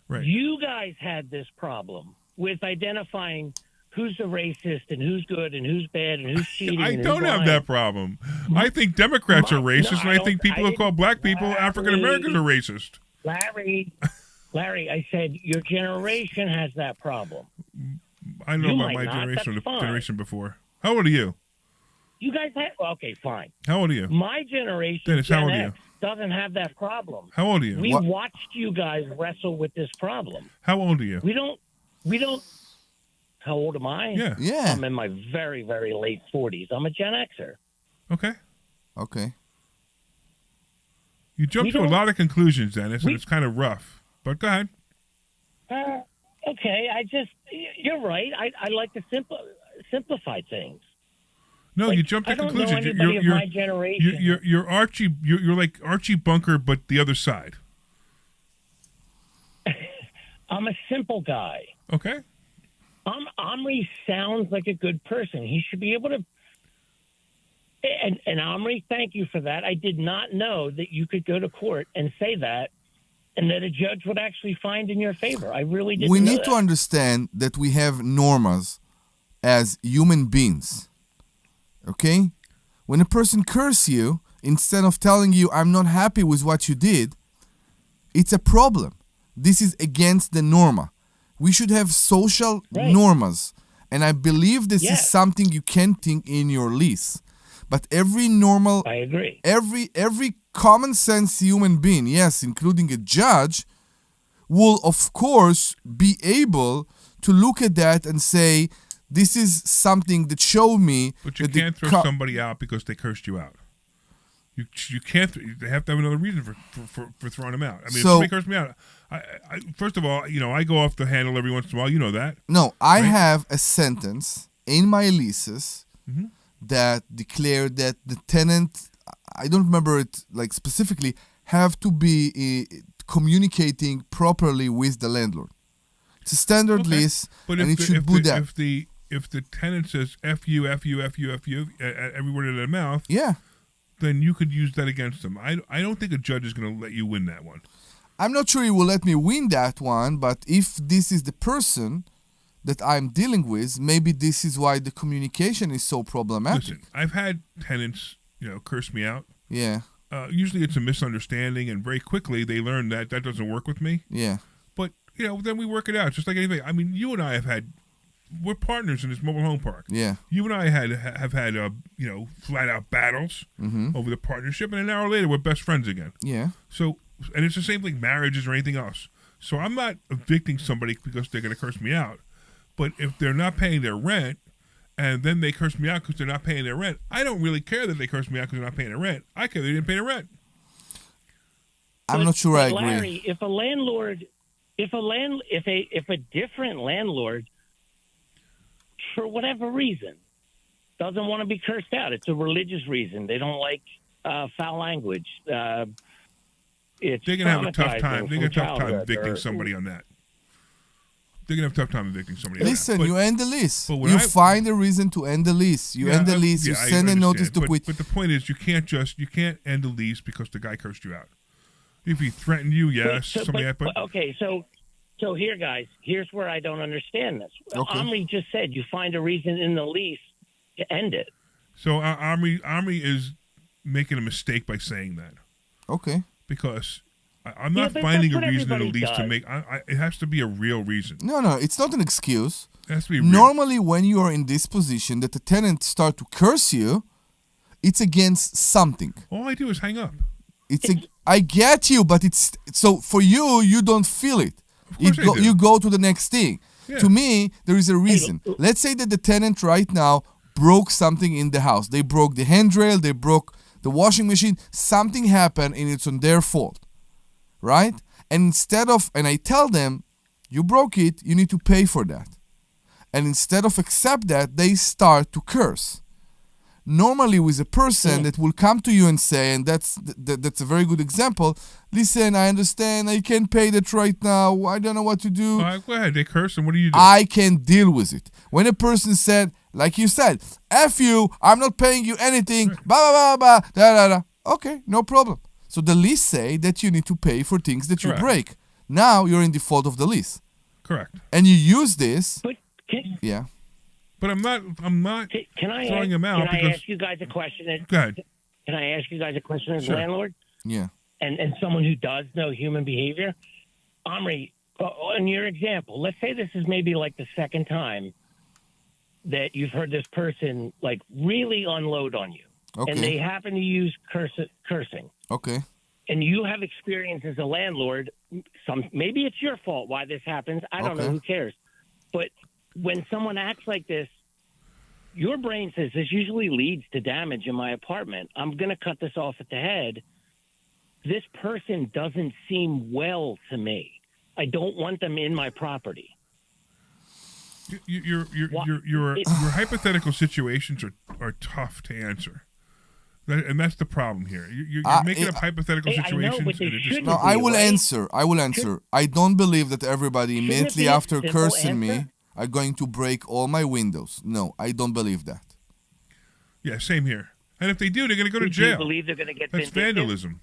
Right. You guys had this problem with identifying who's a racist and who's good and who's bad and who's cheating. I and don't who's have lying. that problem. I think Democrats are racist, and I think people who call black people African Americans are racist. Larry, I said your generation has that problem. I know You about might my not, generation or that's the fine. generation before. How old are you? You guys have okay, fine. How old are you? My generation, Dennis, how Gen old are you? X, doesn't have that problem. How old are you? We watched you guys wrestle with this problem. How old are you? We don't. How old am I? Yeah. I'm in my very, very late 40s. I'm a Gen Xer. Okay. Okay. You jumped to a lot of conclusions, Dennis, and it's kind of rough. But go ahead. Okay, you're right. I like to simplify things. No, Like, you jumped to I don't conclusions. know anybody of my generation. You're Archie. You're like Archie Bunker, but the other side. I'm a simple guy. Okay. Omri sounds like a good person. He should be able to. And Omri, thank you for that. I did not know that you could go to court and say that, and that a judge would actually find in your favor. I really didn't. We know need that. to understand that we have normas as human beings. Okay? When a person curses you, instead of telling you, I'm not happy with what you did, it's a problem. This is against the norma. We should have social normas. And I believe this is something you can think in your lease. But every normal, I agree. Every common sense human being, yes, including a judge, will of course be able to look at that and say, this is something that showed me. But you that can't throw somebody out because they cursed you out. You can't. They have to have another reason for throwing them out. I mean, if somebody cursed me out, I first of all, I go off the handle every once in a while. You know that. No, I have a sentence in my leases Mhm. that declared that the tenant, I don't remember it like specifically, have to be communicating properly with the landlord. It's a standard lease, But and if it should do that. If the tenant says F you every word in their mouth, Yeah. then you could use that against them. I don't think a judge is going to let you win that one. I'm not sure he will let me win that one, but if this is the person that I'm dealing with, maybe this is why the communication is so problematic. Listen, I've had tenants, curse me out. Yeah. Usually it's a misunderstanding, and very quickly they learn that doesn't work with me. Yeah. But, then we work it out, just like anything. I mean, you and I we're partners in this mobile home park. Yeah. You and I have had flat out battles over the partnership, and an hour later we're best friends again. Yeah. So, and it's the same thing, marriages or anything else. So I'm not evicting somebody because they're going to curse me out. But if they're not paying their rent, and then they curse me out because they're not paying their rent, I don't really care that they curse me out because they're not paying their rent. I care they didn't pay their rent. I'm not sure I agree. Larry, if a different landlord, for whatever reason, doesn't want to be cursed out, it's a religious reason. They don't like foul language. It's They're going to have a tough traumatizing time. They're going from to have a tough time childhood, evicting or- somebody on that. They're going to have a tough time evicting somebody Listen, on that. you end the lease. but when You I- find a reason to end the lease. You end the lease. You I send a understand. notice to quit. But the point is, you can't end the lease because the guy cursed you out. If he threatened you, yes. So here, guys, here's where I don't understand this. Okay. Omri just said you find a reason in the lease to end it. So Omri is making a mistake by saying that. Okay. Because I'm not but finding that's a what reason in a everybody lease to does. make. It has to be a real reason. No, it's not an excuse. It has to be real. Normally, when you are in this position that the tenant start to curse you, it's against something. All I do is hang up. I get you, but it's so for you. You don't feel it. course I do. You go to the next thing. Yeah. To me, there is a reason. Let's say that the tenant right now broke something in the house. They broke the handrail. They broke the washing machine. Something happened, and it's on their fault, right? And I tell them, you broke it. You need to pay for that. And instead of accept that, they start to curse. normally with a person that will come to you and say, and that's a very good example, listen, I understand, I can't pay that right now, I don't know what to do. Go ahead, they curse, and what do you do? I can deal with it. When a person said, like you said, F you, I'm not paying you anything, blah, blah, blah, blah, da, da, da. Okay, no problem. So the lease say that you need to pay for things that you break. Now you're in default of the lease. Correct. And you use this. Yeah. But I'm not Can I throwing him out. Can I ask you guys a question? Go ahead. Can I ask you guys a question as Sure. landlord? Yeah. And someone who does know human behavior? Omri, on your example, let's say this is maybe like the second time that you've heard this person like really unload on you. Okay. And they happen to use cursing. Okay. And you have experience as a landlord. Maybe it's your fault why this happens. I don't know. Who cares? But when someone acts like this, your brain says this usually leads to damage in my apartment. I'm going to cut this off at the head. This person doesn't seem well to me. I don't want them in my property. Your hypothetical situations are tough to answer. And that's the problem here. You're making up hypothetical situations. I will answer. I don't believe that everybody immediately after cursing me are going to break all my windows. No, I don't believe that. Yeah, same here. And if they do, they're going to go to jail. Do you believe they're going to get That's vindictive? vandalism.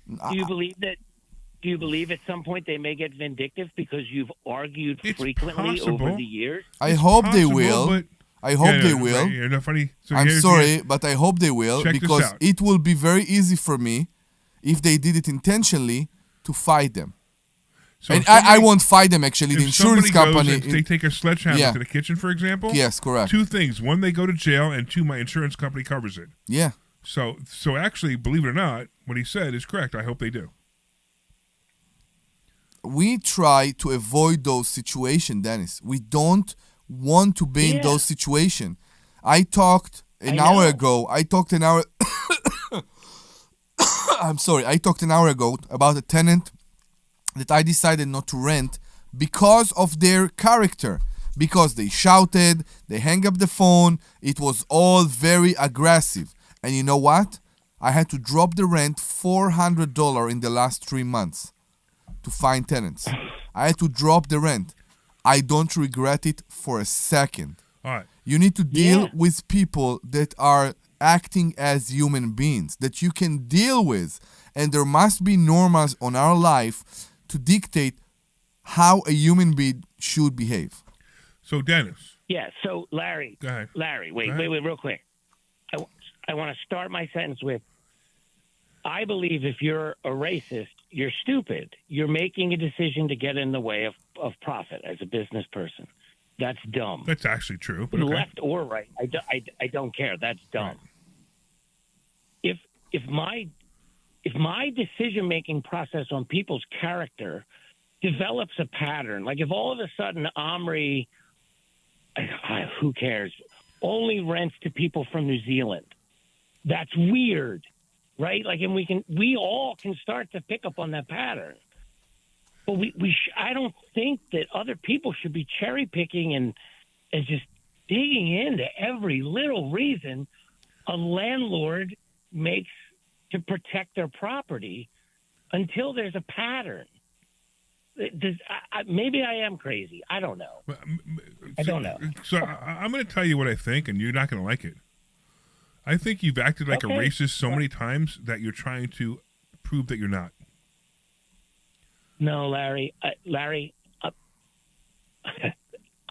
Do you believe at some point they may get vindictive because you've argued frequently over the years? I hope they will. I hope they will. Funny. So I'm sorry, but I hope they will because it will be very easy for me if they did it intentionally to fight them. So and I won't fight them, actually. The insurance company... They take a sledgehammer to the kitchen, for example? Yes, correct. Two things. One, they go to jail, and two, my insurance company covers it. Yeah. So actually, believe it or not, what he said is correct. I hope they do. We try to avoid those situations, Dennis. We don't want to be in those situations. I talked an hour ago about a tenant that I decided not to rent because of their character. Because they shouted, they hang up the phone, it was all very aggressive. And you know what? I had to drop the rent $400 in the last 3 months to find tenants. I had to drop the rent. I don't regret it for a second. All right. You need to deal with people that are acting as human beings, that you can deal with. And there must be norms on our life to dictate how a human being should behave. So, Dennis. Yeah, so Larry. Go ahead. Larry, wait, real quick. I want to start my sentence with, I believe if you're a racist, you're stupid. You're making a decision to get in the way of profit as a business person. That's dumb. That's actually true. But left or right, I don't care. That's dumb. Right. If my decision-making process on people's character develops a pattern, like if all of a sudden Omri, who cares, only rents to people from New Zealand, that's weird, right? Like, and we all can start to pick up on that pattern. But I don't think that other people should be cherry picking and just digging into every little reason a landlord makes to protect their property until there's a pattern. Maybe I am crazy. I don't know. I don't know. So I'm going to tell you what I think, and you're not going to like it. I think you've acted like a racist so many times that you're trying to prove that you're not. No, Larry.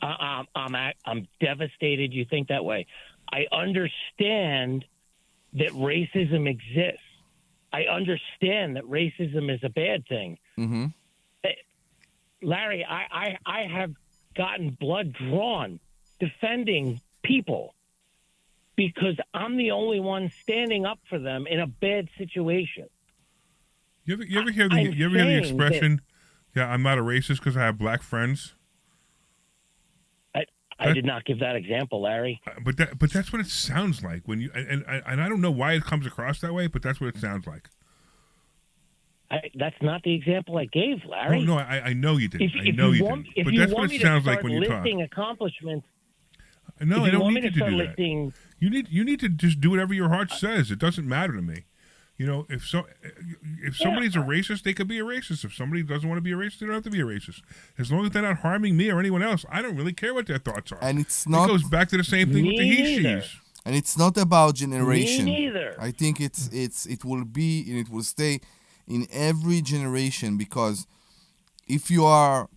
I'm devastated you think that way. I understand that racism exists. I understand that racism is a bad thing. Mm-hmm. Larry, I have gotten blood drawn defending people because I'm the only one standing up for them in a bad situation. You ever hear the expression, I'm not a racist because I have black friends? I did not give that example, Larry. But that's what it sounds like when you and I don't know why it comes across that way, but that's what it sounds like. That's not the example I gave, Larry. No, I know you didn't. I know you didn't. But that's what it sounds like when you talk. Listing accomplishments. No, If I you don't want need me you to to start do that. listing, You need to just do whatever your heart says. It doesn't matter to me. You know, if somebody's a racist, they could be a racist. If somebody doesn't want to be a racist, they don't have to be a racist. As long as they're not harming me or anyone else, I don't really care what their thoughts are. And it's not. It goes back to the same thing with the Me neither. he/she's. And it's not about generation. Me neither. I think it will be and it will stay in every generation, because if you're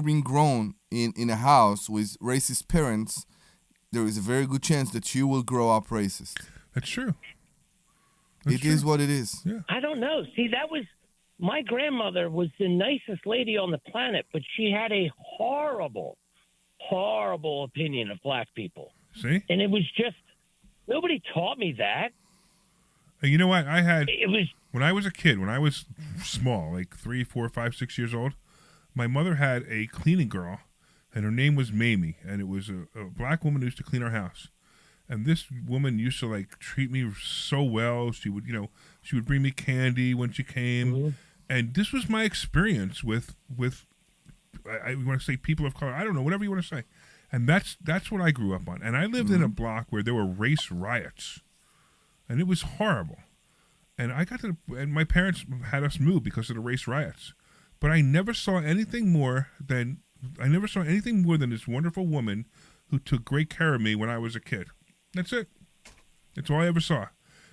being grown in a house with racist parents, there is a very good chance that you will grow up racist. That's true. It is what it is. Yeah. I don't know. See, that was my grandmother was the nicest lady on the planet, but she had a horrible, horrible opinion of black people. See? And it was just nobody taught me that. And you know what? It was when I was a kid, when I was small, like 3, 4, 5, 6 years old, my mother had a cleaning girl, and her name was Mamie, and it was a black woman who used to clean our house. And this woman used to like treat me so well. She would, she would bring me candy when she came, Mm-hmm. and this was my experience with I want to say people of color. I don't know, whatever you want to say. And that's what I grew up on. And I lived in a block where there were race riots, and it was horrible. And and my parents had us move because of the race riots. But I never saw anything more than this wonderful woman who took great care of me when I was a kid. That's it. That's all I ever saw.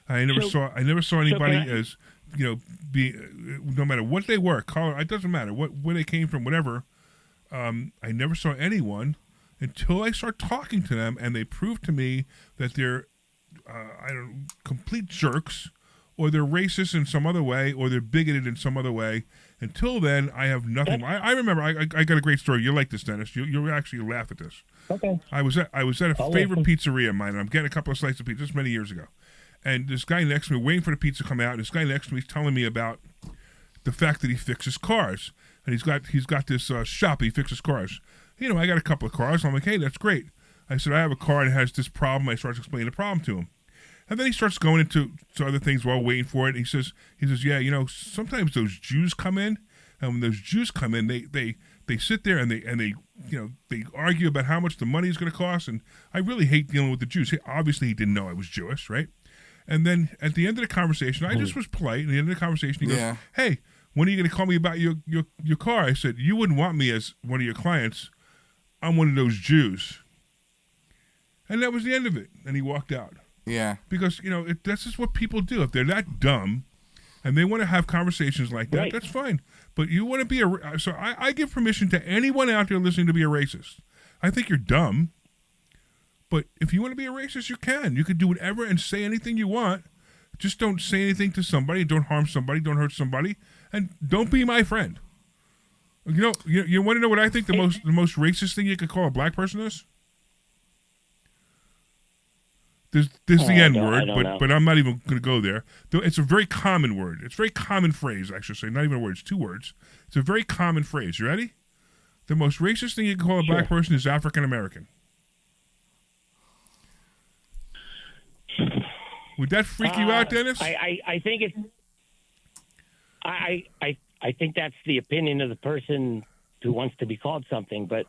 I never saw anybody as be no matter what they were, color. It doesn't matter where they came from, whatever. I never saw anyone until I start talking to them, and they prove to me that they're complete jerks, or they're racist in some other way, or they're bigoted in some other way. Until then, I have nothing. I remember. I got a great story. You'll like this, Dennis. You'll actually laugh at this. okay. I was at a favorite pizzeria of mine, and I'm getting a couple of slices of pizza. This is many years ago, and this guy next to me, waiting for the pizza to come out. And this guy next to me is telling me about the fact that he fixes cars, and he's got this shop. He fixes cars. I got a couple of cars. I'm like, hey, that's great. I said, I have a car that has this problem. I start explaining the problem to him. And then he starts going into other things while waiting for it. He says, yeah, sometimes those Jews come in, and when those Jews come in, they sit there and they argue about how much the money is going to cost. And I really hate dealing with the Jews. Obviously, he didn't know I was Jewish, right? And then at the end of the conversation, I just was polite. At the end of the conversation, he goes, hey, when are you going to call me about your car? I said, you wouldn't want me as one of your clients. I'm one of those Jews. And that was the end of it. And he walked out. Yeah. Because, that's just what people do. If they're that dumb and they want to have conversations like that, that's fine. But you want to be so I give permission to anyone out there listening to be a racist. I think you're dumb. But if you want to be a racist, you can. You can do whatever and say anything you want. Just don't say anything to somebody. Don't harm somebody. Don't hurt somebody. And don't be my friend. You want to know what I think the most racist thing you could call a black person is? There's the N word, but I'm not even going to go there. It's a very common word. It's a very common phrase, I should say. Not even a word. It's 2 words. It's a very common phrase. You ready? The most racist thing you can call a black person is African American. Would that freak you out, Dennis? I think it's. I think that's the opinion of the person who wants to be called something, but.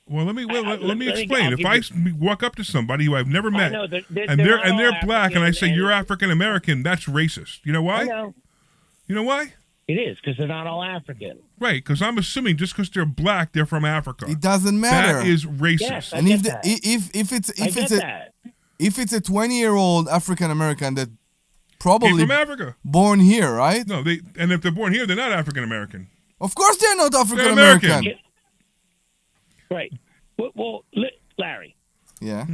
Well, let me explain. If I walk up to somebody who I've never met, and they're black, and I say you're African American, that's racist. You know why? I know. You know why? It is because they're not all African. Right, because I'm assuming just because they're black, they're from Africa. It doesn't matter. That is racist. Yes, and if it's a 20-year-old African American that probably from Africa, born here, right? No, and if they're born here, they're not African American. Of course, they're not African American. American. Right. Well, Larry. Yeah.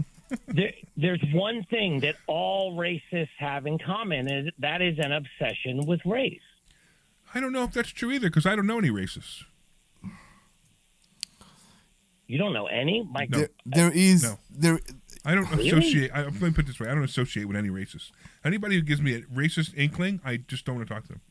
There's one thing that all racists have in common, and that is an obsession with race. I don't know if that's true either, because I don't know any racists. You don't know any? No. There is. No. There. I don't associate. Let me put it this way: I don't associate with any racists. Anybody who gives me a racist inkling, I just don't want to talk to them.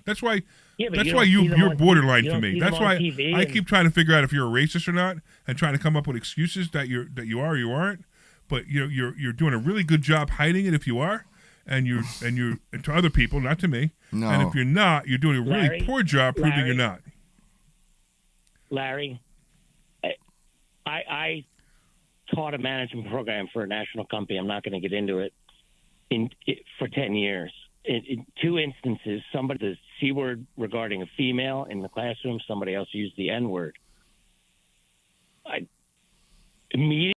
That's why. That's why you're borderline to me. That's why I keep trying to figure out if you're a racist or not, and trying to come up with excuses that you are or you aren't. But you're doing a really good job hiding it if you are, and to other people, not to me. No. And if you're not, you're doing a really poor job proving you're not. Larry, taught a management program for a national company. I'm not going to get into it. For 10 years. In 2 instances, somebody used the C word regarding a female in the classroom. Somebody else used the N word. I immediately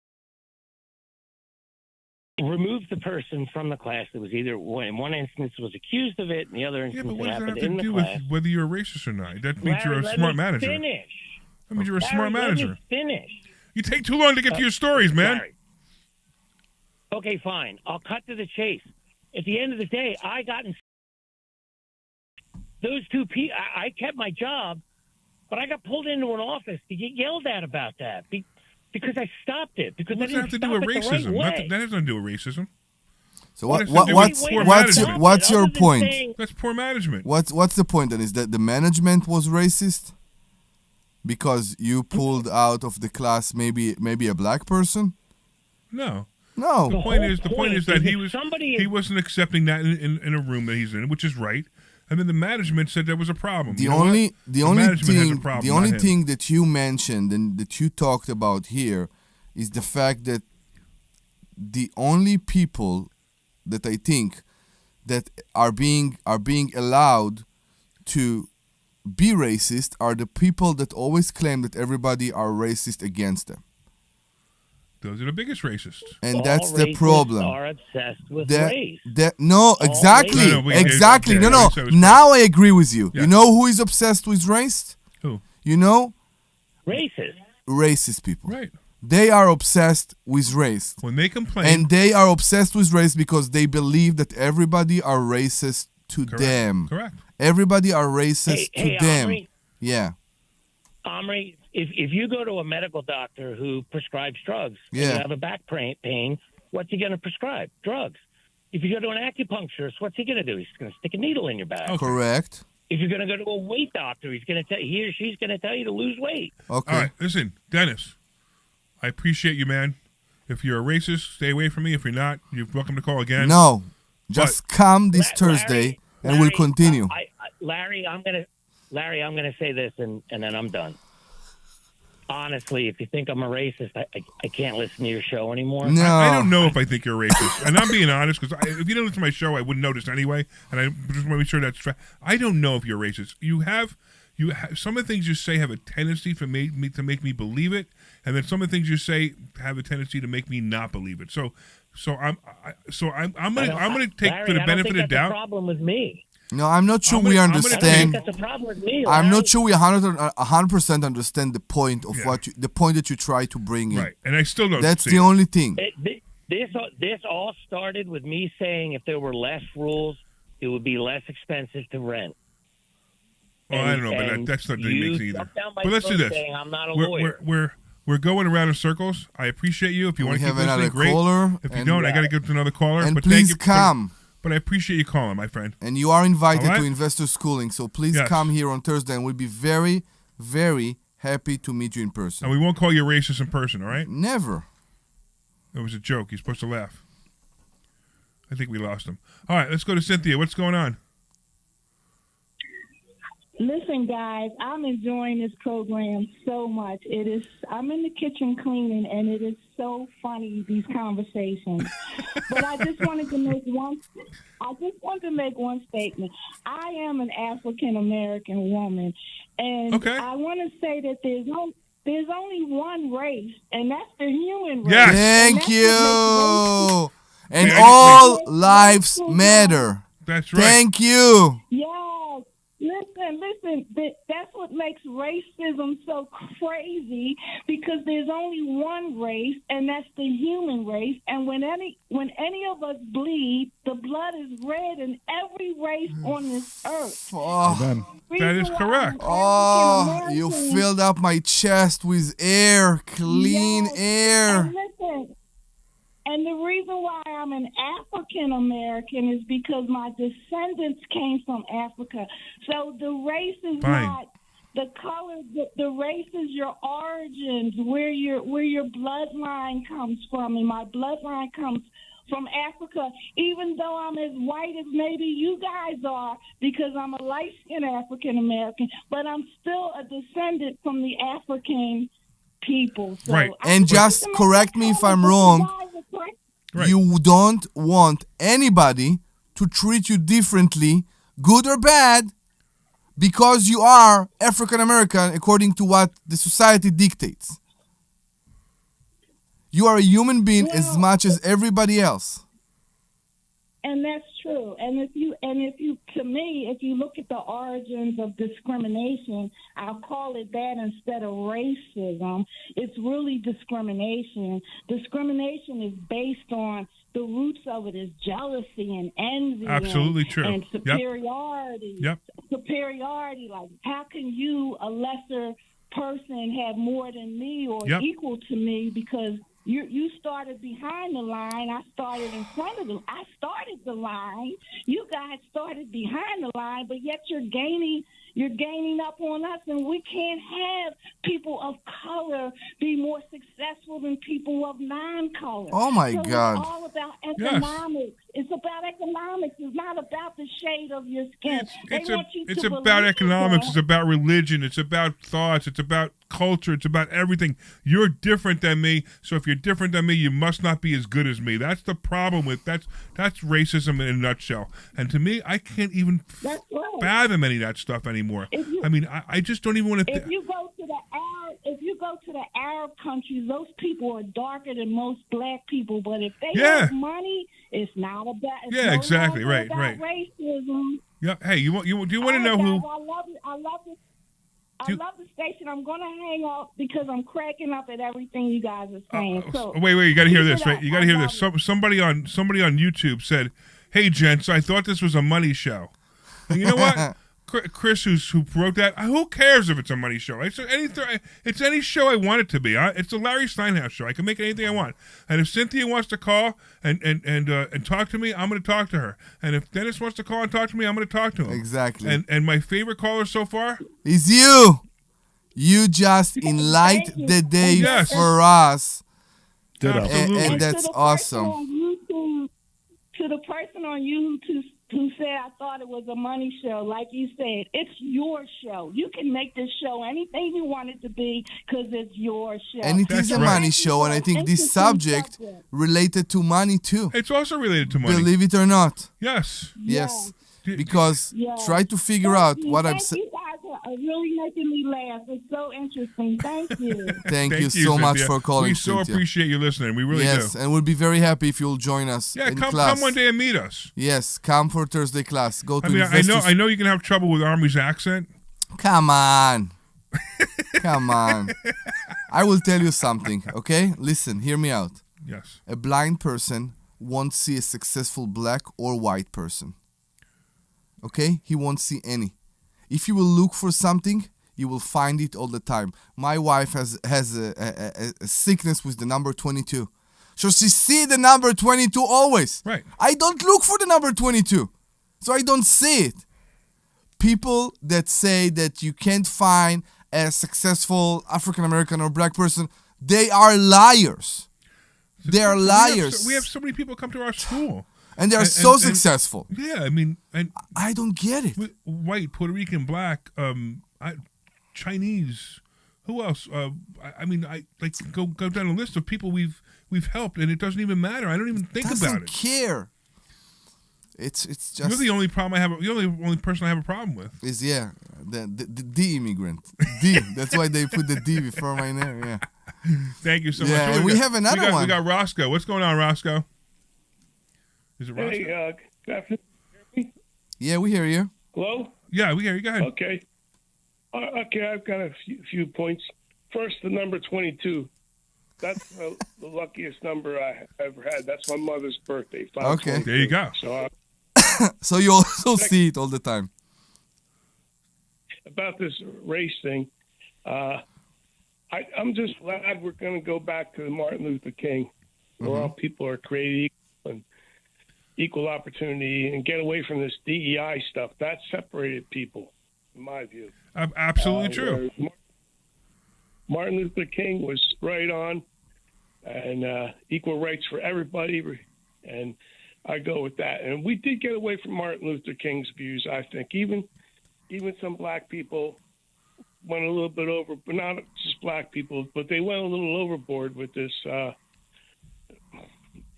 removed the person from the class that was either, in one instance, was accused of it, and the other instance, but what it does that have happened to in the do class. with whether you're a racist or not? That means you're a Larry, smart let me manager. Finish. That means you're a Larry, smart manager. Let me finish. You take too long to get to your stories, man. Larry. Okay, fine. I'll cut to the chase. At the end of the day, I got in those 2 people. I kept my job, but I got pulled into an office to get yelled at about that because I stopped it. Because What does that have to do with racism? That has nothing to do with racism. So What what's your point? That's poor management. What's the point then? Is that the management was racist because you pulled out of the class maybe a black person? No. No. The point is that he wasn't accepting that in a room that he's in, which is right. And then the management said there was a problem. The only thing that you mentioned and that you talked about here is the fact that the only people that I think that are being allowed to be racist are the people that always claim that everybody are racist against them. Those are the biggest racists. And all that's the racists problem. Are obsessed with race. Exactly. Exactly. No. Now I agree with you. Yeah. You know who is obsessed with race? Who? You know? Racist. Racist people. Right. They are obsessed with race. When they complain. And they are obsessed with race because they believe that everybody are racist to them. Correct. Everybody are racist to them. Omri, Yeah. Omri, if you go to a medical doctor who prescribes drugs, and Yeah. you have a back pain, what's he going to prescribe? Drugs. If you go to an acupuncturist, what's he going to do? He's going to stick a needle in your back. Okay. Correct. If you're going to go to a weight doctor, he or she's going to tell you to lose weight. Okay. All right. Listen, Dennis, I appreciate you, man. If you're a racist, stay away from me. If you're not, you're welcome to call again. No. Just come this Thursday Larry, and we'll continue. Larry, I'm going to say this and then I'm done. Honestly, if you think I'm a racist, I can't listen to your show ananymore. No. I don't know if I think you're a racist. And I'm being honest because if you don't listen to my show, I wouldn't notice anyway. And I just want to be sure that's true. I don't know if you're racist. You have some of the things you say have a tendency to make me believe it, and then some of the things you say have a tendency to make me not believe it. So I'm gonna take Larry, for the benefit of the doubt. That's a problem with me. No, I'm not sure we understand. That's a problem with me. I'm Larry. not sure we 100% understand the point of the point that you try to bring in. Right, and I still don't. That's see the it. only thing. This all started with me saying if there were less rules, it would be less expensive to rent. Well, I don't know, but that's not really makes either. But let's do this. I'm not a lawyer. We're going around in circles. I appreciate you. If you want to have keep listening, another great. caller, If you and- don't, I got to get to another caller. And but please thank you, come. But I appreciate you calling, my friend. And you are invited All right? to Investor Schooling, so please Yes. come here on Thursday, and we'll be very, very happy to meet you in person. And we won't call you racist in person, all right? Never. It was a joke. You're supposed to laugh. I think we lost him. All right, let's go to Cynthia. What's going on? Listen, guys, I'm enjoying this program so much. I'm in the kitchen cleaning, and it is so funny, these conversations. But I just wanted to make one statement. I am an African American woman, and I want to say that there's only one race, and that's the human race. Yes. Thank you. And all lives matter. That's right. Thank you. Yes. Listen. That's what makes racism so crazy, because there's only one race, and that's the human race. And when any of us bleed, the blood is red in every race on this earth. Oh, that is correct. Oh, you filled up my chest with air, clean air. And listen, and the reason why I'm an African American is because my descendants came from Africa. So the race is not the color. The race is your origins, where your bloodline comes from, and my bloodline comes from Africa. Even though I'm as white as maybe you guys are, because I'm a light-skinned African American, but I'm still a descendant from the African people. So Right. And just correct me if I'm wrong. Right. You don't want anybody to treat you differently, good or bad, because you are African American according to what the society dictates. You are a human being as much as everybody else. And that's true. And if you, to me, if you look at the origins of discrimination, I'll call it that instead of racism. It's really discrimination. Discrimination is based on the roots of it is jealousy and envy. Absolutely true. And superiority. Yep. Superiority. Like, how can you, a lesser person, have more than me or Yep. equal to me because you started behind the line. I started in front of I started the line. You guys started behind the line, but yet you're gaining up on us, and we can't have people of color be more successful than people of non-color. Oh, my God. It's all about economics. It's about economics. It's not about the shade of your skin. It's about economics. It's about religion. It's about thoughts. It's about culture. It's about everything. You're different than me, so if you're different than me, you must not be as good as me. That's the problem with that's racism in a nutshell. And to me, I can't even fathom any of that stuff anymore. I just don't even want to. If you go to the Arab countries, those people are darker than most black people. But if they have money, it's not about. It's exactly. Right. Racism. Yeah. Hey, do you want to know who? I love the station. I'm going to hang up because I'm cracking up at everything you guys are saying. Wait, you got to hear this, right? You got to hear this. Somebody on YouTube said, "Hey, gents, I thought this was a money show." And you know what? Chris, who wrote that, who cares if it's a money show? It's any show I want it to be. It's the Larry Steinhouse show. I can make anything I want. And if Cynthia wants to call and talk to me, I'm going to talk to her. And if Dennis wants to call and talk to me, I'm going to talk to him. Exactly. And my favorite caller so far is you. You just enlight the day for us. And that's awesome. To the person on YouTube who said I thought it was a money show, like you said, it's your show. You can make this show anything you want it to be because it's your show. And it is a money show, and I think this subject related to money too. It's also related to money. Believe it or not. Yes. Yes. Because try to figure out what I'm saying. You guys are really making me laugh. It's so interesting. Thank you. Thank you so much Cynthia. for calling. We so appreciate you listening. We really do. Yes, and we'll be very happy if you'll join us. Yeah, in come class. one day and meet us. Yes, come for Thursday class. Go to. I know you can have trouble with Omri's accent. Come on. Come on. I will tell you something, okay? Listen, hear me out. Yes. A blind person won't see a successful black or white person. Okay? He won't see any. If you will look for something, you will find it all the time. My wife has a sickness with the number 22. So she see the number 22 always. Right. I don't look for the number 22. So I don't see it. People that say that you can't find a successful African American or black person, they are liars. They are liars. We have so many people come to our school. And they are so successful. Yeah, I mean, and I don't get it. White, Puerto Rican, black, Chinese. Who else? I go down a list of people we've helped, and it doesn't even matter. I don't even think about it. Doesn't care. It's just. You're the only problem I have. You're the only person I have a problem with. Is the immigrant. That's why they put the D before my name. Yeah. Thank you so much. Yeah, and we have another one. We got Roscoe. What's going on, Roscoe? Is it Roscoe? Hey, good afternoon. Yeah, we hear you. Hello? Yeah, we hear you. Go ahead. Okay. Okay, I've got a few points. First, the number 22. That's the luckiest number I ever had. That's my mother's birthday. Okay. There you go. So, so you also see it all the time. About this race thing, I'm just glad we're going to go back to Martin Luther King, where all people are created equal and equal opportunity, and get away from this DEI stuff. That separated people, in my view. Absolutely true. Martin Luther King was right on, and equal rights for everybody, and I go with that. And we did get away from Martin Luther King's views, I think. Even some black people went a little bit over, but not just black people, but they went a little overboard with this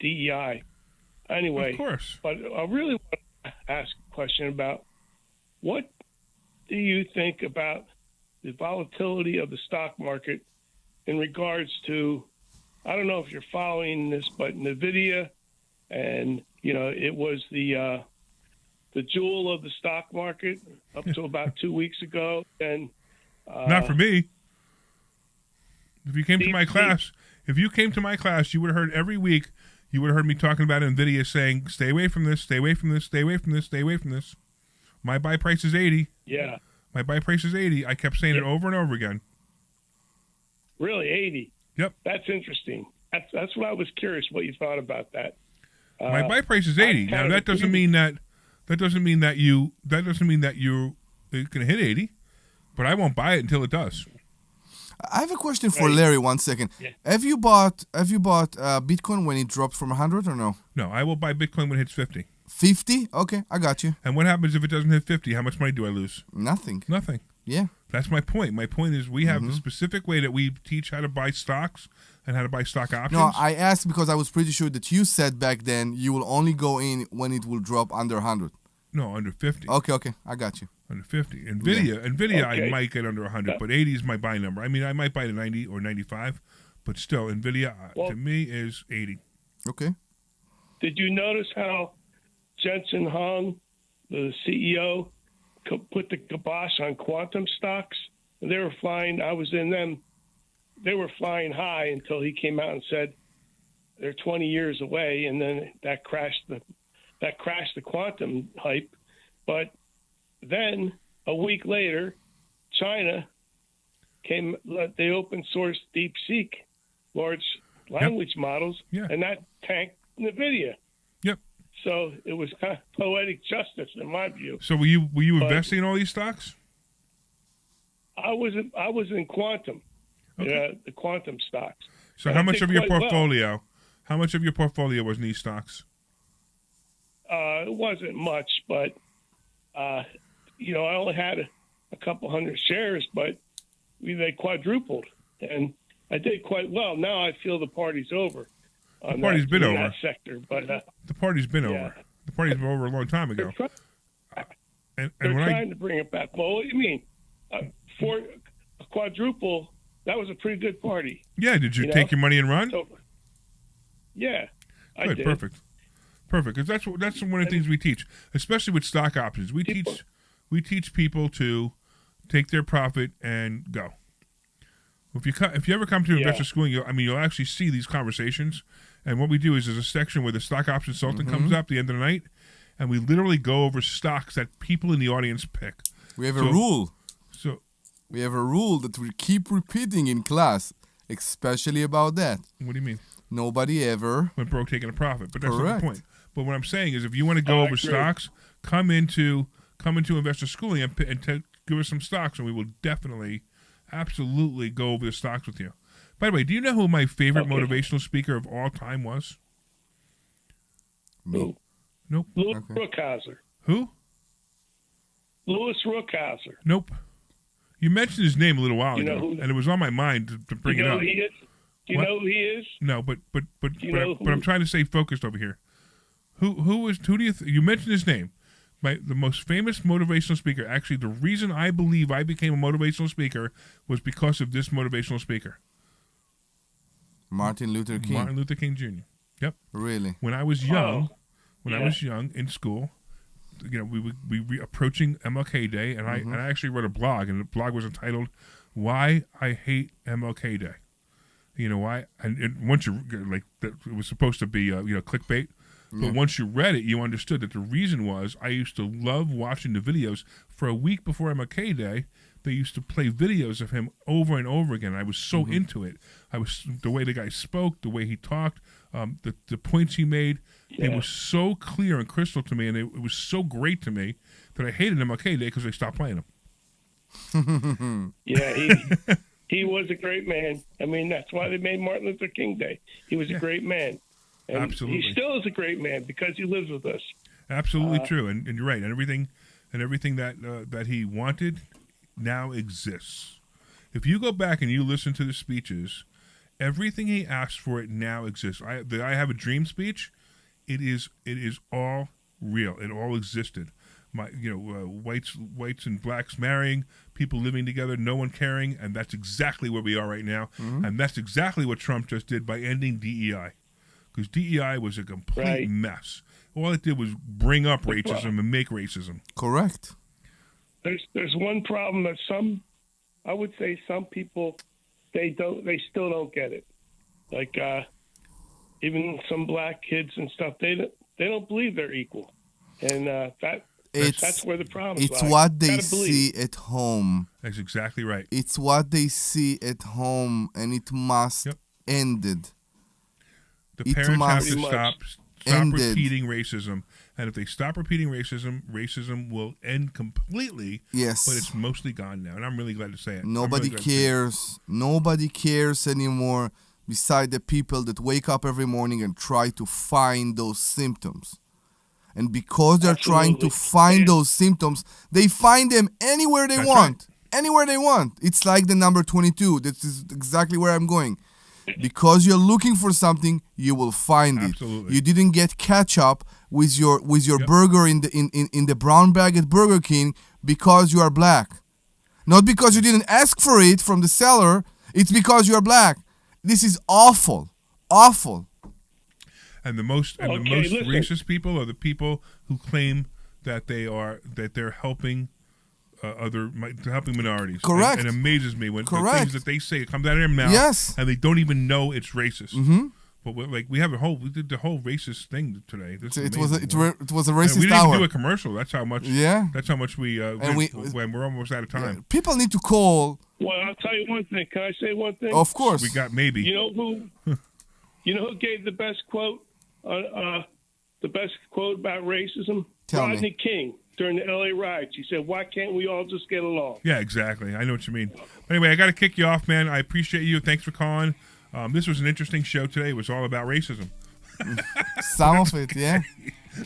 DEI. Anyway, Of course. but I really want to ask a question about what do you think about the volatility of the stock market in regards to, I don't know if you're following this, but NVIDIA, and, it was the jewel of the stock market up to about 2 weeks ago. And Not for me. If you came to my class, you would have heard every week, you would have heard me talking about NVIDIA saying, stay away from this, stay away from this, stay away from this, stay away from this. My buy price is 80. Yeah. My buy price is 80. I kept saying it over and over again. Really, 80? Yep. That's interesting. That's what I was curious what you thought about that. My buy price is 80. Now that doesn't mean that you're going to hit 80, but I won't buy it until it does. I have a question for Larry. 1 second. Yeah. Have you bought Bitcoin when it dropped from 100 or no? No, I will buy Bitcoin when it hits 50. 50? Okay, I got you. And what happens if it doesn't hit 50? How much money do I lose? Nothing. Yeah. That's my point. My point is we have the specific way that we teach how to buy stocks and how to buy stock options. No, I asked because I was pretty sure that you said back then you will only go in when it will drop under 100. No, under 50. Okay, I got you. Under 50. NVIDIA, I might get under 100, but 80 is my buy number. I mean, I might buy to 90 or 95, but still, NVIDIA to me is 80. Okay. Did you notice how Jensen Huang, the CEO, put the kibosh on quantum stocks? They were flying. I was in them. They were flying high until he came out and said they're 20 years away, and then that crashed the quantum hype. But then a week later, China they open source DeepSeek large language models, and that tanked NVIDIA. Yep. So it was kind of poetic justice in my view. So were you investing in all these stocks? I was in quantum, the quantum stocks. So how much of your portfolio? How much of your portfolio was in these stocks? It wasn't much, but I only had a couple hundred shares, but they quadrupled, and I did quite well. Now I feel the party's over. The party's been over. That sector, but the party's been over. The party's been over a long time ago. They're trying to bring it back. Well, what do you mean? For a quadruple, that was a pretty good party. Yeah, did you take your money and run? Yeah, I did. Perfect. Because that's one of the things we teach, especially with stock options. We teach people to take their profit and go. If you ever come to investor school, you'll actually see these conversations. And what we do is there's a section where the stock option consultant comes up at the end of the night, and we literally go over stocks that people in the audience pick. We have a rule. We have a rule that we keep repeating in class, especially about that. What do you mean? Nobody ever went broke taking a profit, but that's Correct. not the point. But what I'm saying is, if you want to go over stocks, come into investor schooling and give us some stocks, and we will definitely, absolutely go over the stocks with you. By the way, do you know who my favorite motivational speaker of all time was? Me. Nope. Louis Rookhauser. Who? Louis Rookhauser. Nope. You mentioned his name a little while ago, and it was on my mind to bring it up. Do you know who he is? No, but I'm trying to stay focused over here. Who do you you mentioned his name? The most famous motivational speaker. Actually, the reason I believe I became a motivational speaker was because of this motivational speaker. Martin Luther King. Martin Luther King Jr. Yep. Really? When I was young, I was young in school, we were approaching MLK Day, and I actually wrote a blog, and the blog was entitled "Why I Hate MLK Day." You know why? And once you it was supposed to be clickbait. But once you read it, you understood that the reason was I used to love watching the videos. For a week before MLK Day, they used to play videos of him over and over again. I was so into it. The way the guy spoke, the way he talked, the points he made. They were so clear and crystal to me, and it was so great to me that I hated MLK Day because they stopped playing him. He was a great man. I mean, that's why they made Martin Luther King Day. He was a great man. And absolutely. He still is a great man because he lives with us. Absolutely true, and you're right. And everything that he wanted, now exists. If you go back and you listen to the speeches, everything he asked for it now exists. The I Have a Dream speech, it is all real. It all existed. Whites and blacks marrying, people living together, no one caring, and that's exactly where we are right now. Mm-hmm. And that's exactly what Trump just did by ending DEI, because DEI was a complete mess. All it did was bring up racism and make racism. Correct. There's one problem that I would say some people they still don't get it. Like even some black kids and stuff, they don't believe they're equal, and that's where the problem is. It's what they see at home. That's exactly right. It's what they see at home, and it must end it. The parents have to stop repeating racism. And if they stop repeating racism will end completely. Yes. But it's mostly gone now. And I'm really glad to say it. Nobody cares. Nobody cares anymore beside the people that wake up every morning and try to find those symptoms. And because they're trying to find those symptoms, they find them anywhere they want. Right. Anywhere they want. It's like the number 22. This is exactly where I'm going. Because you're looking for something, you will find it. You didn't get ketchup with your burger in the brown bag at Burger King because you are black. Not because you didn't ask for it from the seller. It's because you are black. This is awful. Awful. And the most racist people are the people who claim that they're helping helping minorities. Correct. And it amazes me when the things that they say comes out of their mouth. Yes. And they don't even know it's racist. Mm-hmm. But we did the whole racist thing today. It was a racist and we didn't hour. even do a commercial. That's how much. Yeah. That's how much we. When we're almost out of time. Yeah. People need to call. Well, I'll tell you one thing. Can I say one thing? Of course. We got maybe. You know who? Who gave the best quote? The best quote about racism? Rodney King during the LA riots. He said, "Why can't we all just get along?" Yeah, exactly. I know what you mean. Anyway, I got to kick you off, man. I appreciate you. Thanks for calling. This was an interesting show today. It was all about racism. Some of it, yeah.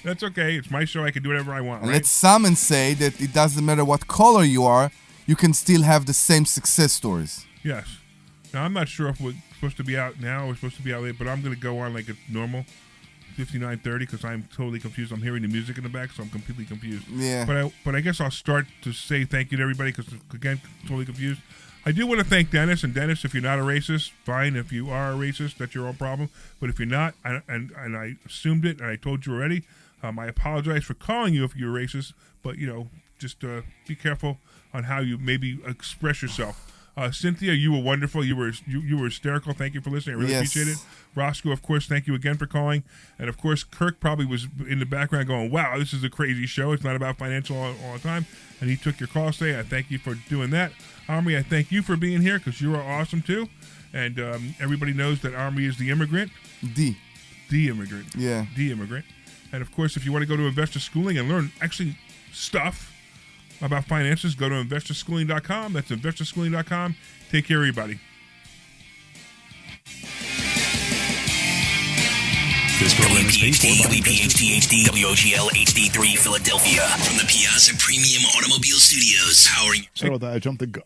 That's okay. It's my show. I can do whatever I want. And right? let someone say that it doesn't matter what color you are, you can still have the same success stories. Yes. Now, I'm not sure if we're supposed to be out now or supposed to be out late, but I'm going to go on like it's normal, 59:30, because I'm totally confused. I'm hearing the music in the back, so I'm completely confused. Yeah. But I guess I'll start to say thank you to everybody because, again, totally confused. I do want to thank Dennis. And Dennis, if you're not a racist, fine. If you are a racist, that's your own problem. But if you're not, and I assumed it, and I told you already, I apologize for calling you if you're racist. But, just be careful on how you maybe express yourself. Cynthia, you were wonderful. You were hysterical. Thank you for listening. I really appreciate it. Roscoe, of course, thank you again for calling. And, of course, Kirk probably was in the background going, wow, this is a crazy show. It's not about financial all the time. And he took your call today. I thank you for doing that. Omri, I thank you for being here because you are awesome, too. And everybody knows that Omri is the immigrant. The immigrant. Yeah. The immigrant. And, of course, if you want to go to Investor Schooling and learn actually stuff about finances, go to investorschooling.com. That's investorschooling.com. Take care, everybody. This program is paid for by WPHT HD, WOGL HD3 Philadelphia. From the Piazza Premium Automobile Studios. Powering. Sorry about that.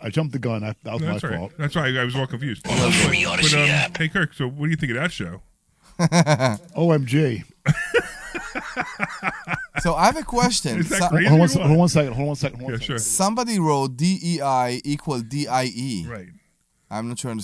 I jumped the gun. That was my fault. Right. That's why I was all confused. Hey, Kirk, so what do you think of that show? OMG. So I have a question. Is that crazy? Hold on one second. Yeah, sure. Somebody wrote DEI equal DIE. Right. I'm not sure I understand.